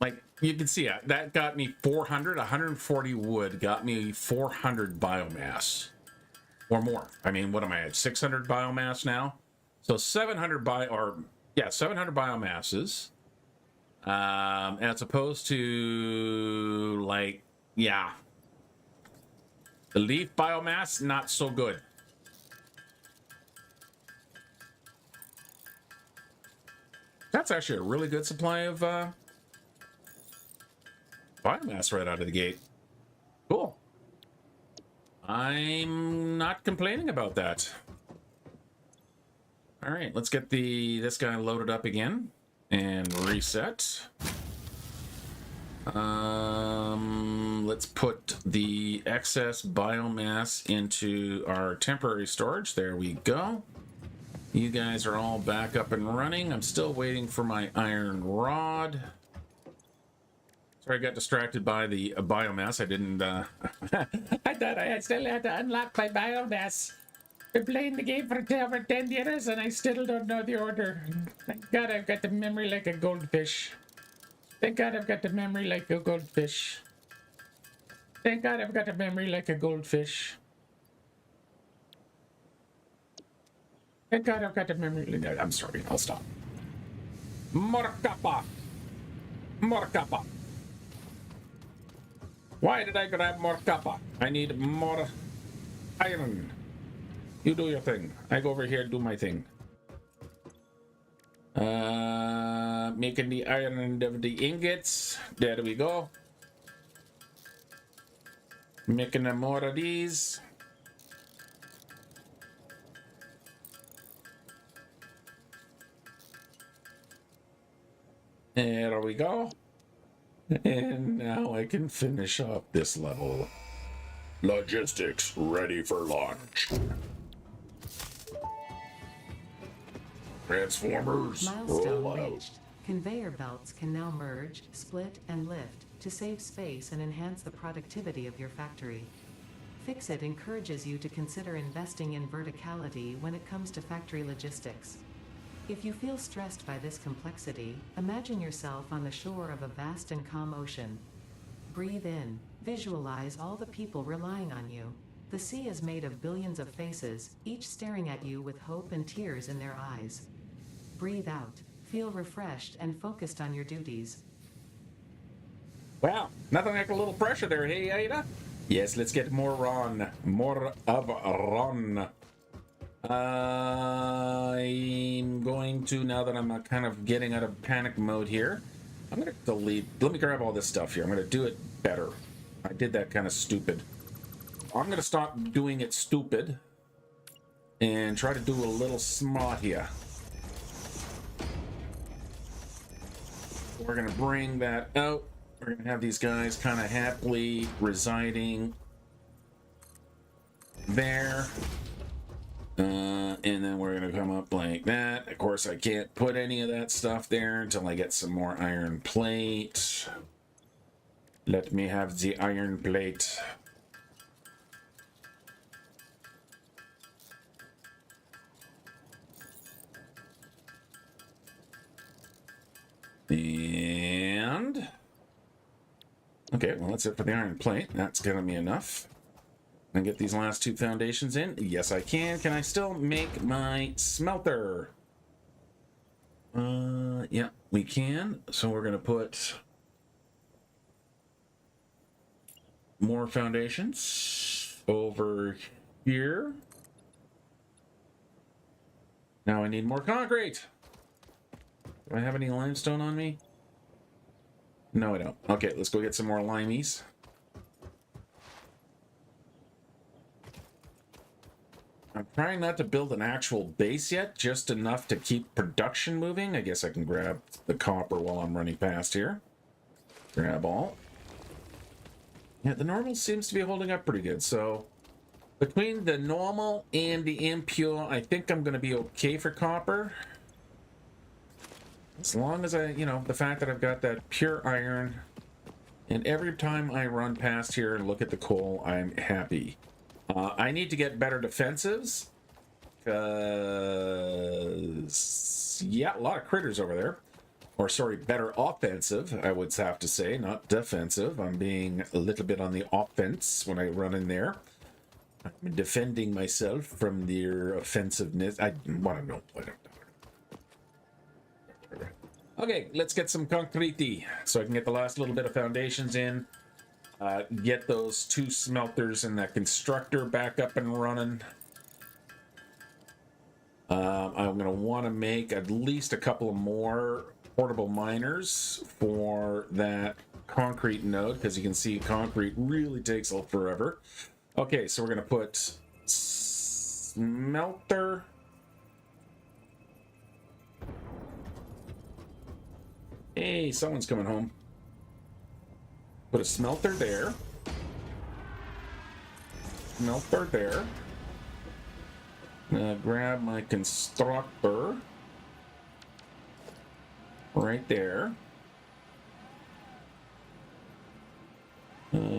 Like, you can see it. That got me 400. 140 wood got me 400 biomass. Or more. I mean, what am I at? 600 biomass now? So 700 700 biomasses. As opposed to, like, yeah. The leaf biomass, not so good. That's actually a really good supply of biomass right out of the gate. Cool. I'm not complaining about that. All right, let's get this guy loaded up again and reset. Let's put the excess biomass into our temporary storage. There we go. You guys are all back up and running. I'm still waiting for my iron rod. Sorry, I got distracted by the biomass. I didn't, I thought I still had to unlock my biomass. Been playing the game for over 10 years and I still don't know the order. Thank God I've got the memory like a goldfish. Thank God I've got the memory like a goldfish. Thank God I've got a memory like a goldfish. Thank God I've got a memory. I'm sorry, I'll stop. More copper. More copper. Why did I grab more copper? I need more iron. You do your thing. I go over here and do my thing. Making the iron of the ingots. There we go. Making more of these. There we go. And now I can finish up this level. Logistics ready for launch. Transformers, Milestone roll out. reached. Conveyor belts can now merge, split, and lift to save space and enhance the productivity of your factory. FICSIT encourages you to consider investing in verticality when it comes to factory logistics. If you feel stressed by this complexity, imagine yourself on the shore of a vast and calm ocean. Breathe in. Visualize all the people relying on you. The sea is made of billions of faces, each staring at you with hope and tears in their eyes. Breathe out. Feel refreshed and focused on your duties. Wow, nothing like a little pressure there, hey Ada? Yes, let's get more Ron. More of Ron. I'm going to, now that I'm kind of getting out of panic mode here, I'm going to delete. Let me grab all this stuff here. I'm going to do it better. I did that kind of stupid. I'm going to stop doing it stupid and try to do a little smart here. We're going to bring that out. We're going to have these guys kind of happily residing there. And then we're going to come up like that. Of course, I can't put any of that stuff there until I get some more iron plate. Let me have the iron plate. And okay, well, that's it for the iron plate. That's gonna be enough. And get these last two foundations in. Yes, I can. Can I still make my smelter? Yeah, we can. So we're gonna put more foundations over here. Now I need more concrete. Do I have any limestone on me? No, I don't. Okay, let's go get some more limeys. I'm trying not to build an actual base yet, just enough to keep production moving. I guess I can grab the copper while I'm running past here. Grab all. Yeah, the normal seems to be holding up pretty good, so between the normal and the impure, I think I'm going to be okay for copper. As long as I, you know, the fact that I've got that pure iron, and every time I run past here and look at the coal, I'm happy. I need to get better defensives, because, yeah, a lot of critters over there. Or, sorry, better offensive, I would have to say, not defensive. I'm being a little bit on the offense when I run in there. I'm defending myself from their offensiveness. I don't know. Okay, let's get some concrete so I can get the last little bit of foundations in. Get those two smelters and that constructor back up and running. I'm going to want to make at least a couple of more portable miners for that concrete node, because you can see concrete really takes forever. Okay, so we're going to put smelter. Hey, someone's coming home. Put a smelter there. Smelter there. Grab my constructor. Right there. Can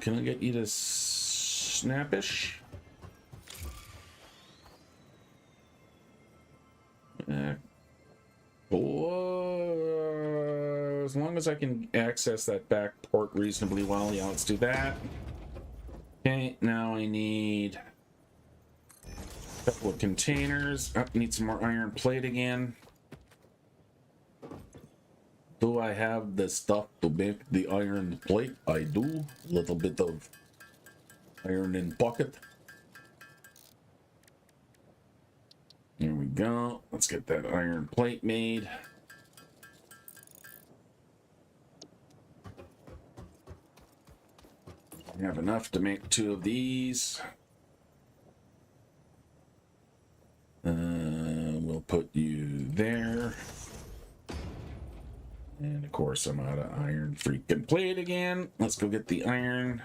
I get you to snappish? As long as I can access that back port reasonably well, yeah, let's do that. Okay, now I need a couple of containers. Oh, need some more iron plate again. Do I have the stuff to make the iron plate? I do. A little bit of iron in pocket. There we go. Let's get that iron plate made. I have enough to make two of these. We'll put you there. And of course, I'm out of iron freaking plate again. Let's go get the iron.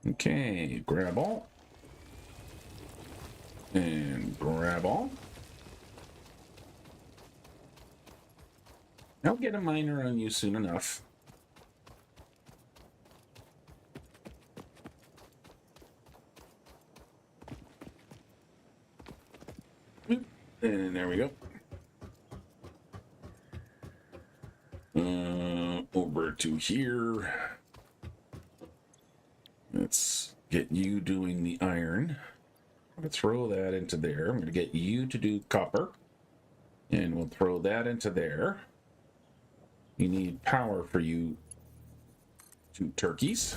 Okay, grab all. And grab all. I'll get a miner on you soon enough. And there we go. Over to here. Let's get you doing the iron. I'm going to throw that into there. I'm going to get you to do copper. And we'll throw that into there. You need power for you 2 turkeys.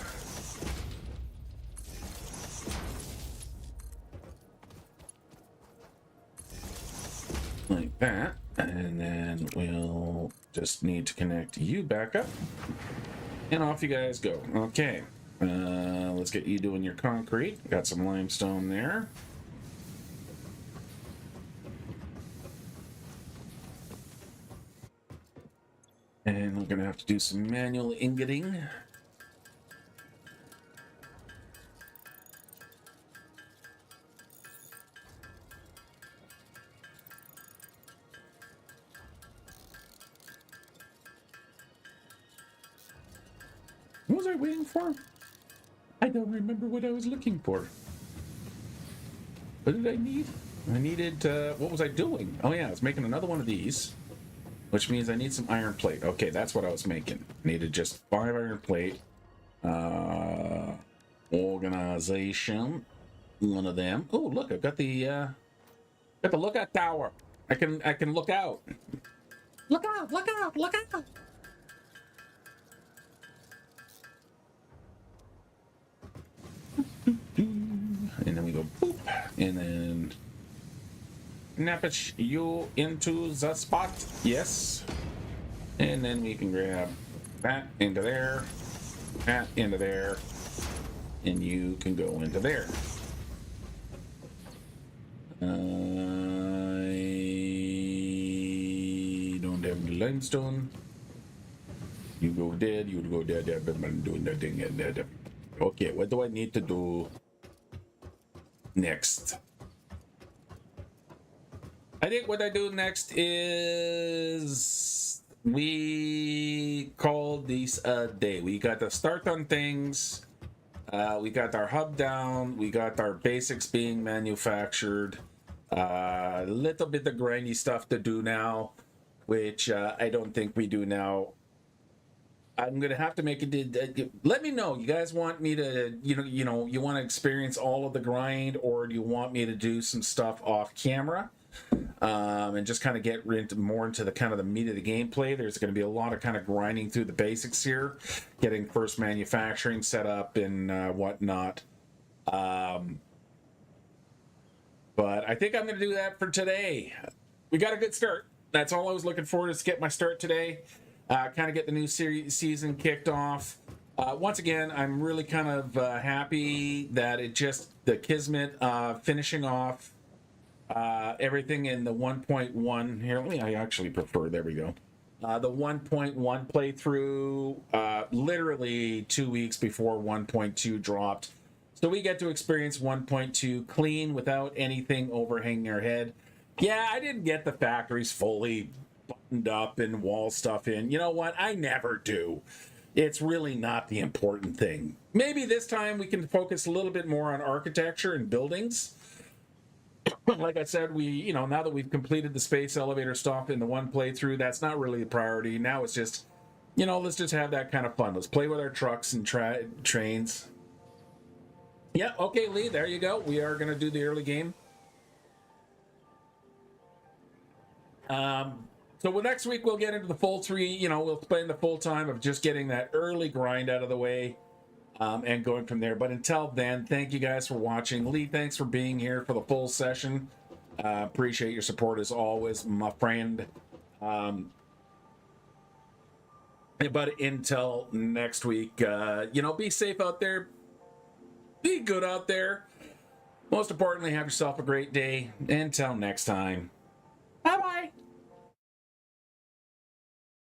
Like that. And then we'll just need to connect you back up. And off you guys go. Okay. Let's get you doing your concrete. Got some limestone there. And we're going to have to do some manual ingoting. What was I waiting for? I don't remember what I was looking for. What did I need? I needed, what was I doing? Oh yeah, I was making another one of these, which means I need some iron plate. Okay, that's what I was making. Needed just 5 iron plate. Organization. One of them. Oh, look, I've got the lookout tower. I can look out. Look out, look out, look out. And then we go boop, and then nappage you into the spot. Yes. And then we can grab that into there, that into there, and you can go into there. I don't have the limestone. You go dead, you go dead, but I'm doing that thing and that. Okay, what do I need to do next? I think what I do next is we call these a day. We got to start on things. We got our hub down. We got our basics being manufactured. A little bit of grindy stuff to do now, which I don't think we do now. I'm gonna have to make it. Let me know. You guys want me to, you want to experience all of the grind, or do you want me to do some stuff off camera, and just kind of get more into the kind of the meat of the gameplay? There's going to be a lot of kind of grinding through the basics here, getting first manufacturing set up and whatnot. But I think I'm going to do that for today. We got a good start. That's all I was looking for, is to get my start today. Kind of get the new season kicked off. Once again, I'm really kind of happy that the Kismet finishing off everything in the 1.1 here. I actually prefer, there we go. The 1.1 playthrough, literally 2 weeks before 1.2 dropped. So we get to experience 1.2 clean without anything overhanging our head. Yeah, I didn't get the factories fully buttoned up and wall stuff in. You know what? I never do. It's really not the important thing. Maybe this time we can focus a little bit more on architecture and buildings. Like I said, now that we've completed the space elevator stuff in the one playthrough, that's not really a priority. Now it's just, let's just have that kind of fun. Let's play with our trucks and trains. Yeah, okay, Lee, there you go. We are going to do the early game. So next week we'll get into the full 3, we'll spend the full time of just getting that early grind out of the way, and going from there. But until then, thank you guys for watching. Lee, thanks for being here for the full session. Appreciate your support as always, my friend. But until next week, be safe out there. Be good out there. Most importantly, have yourself a great day. Until next time.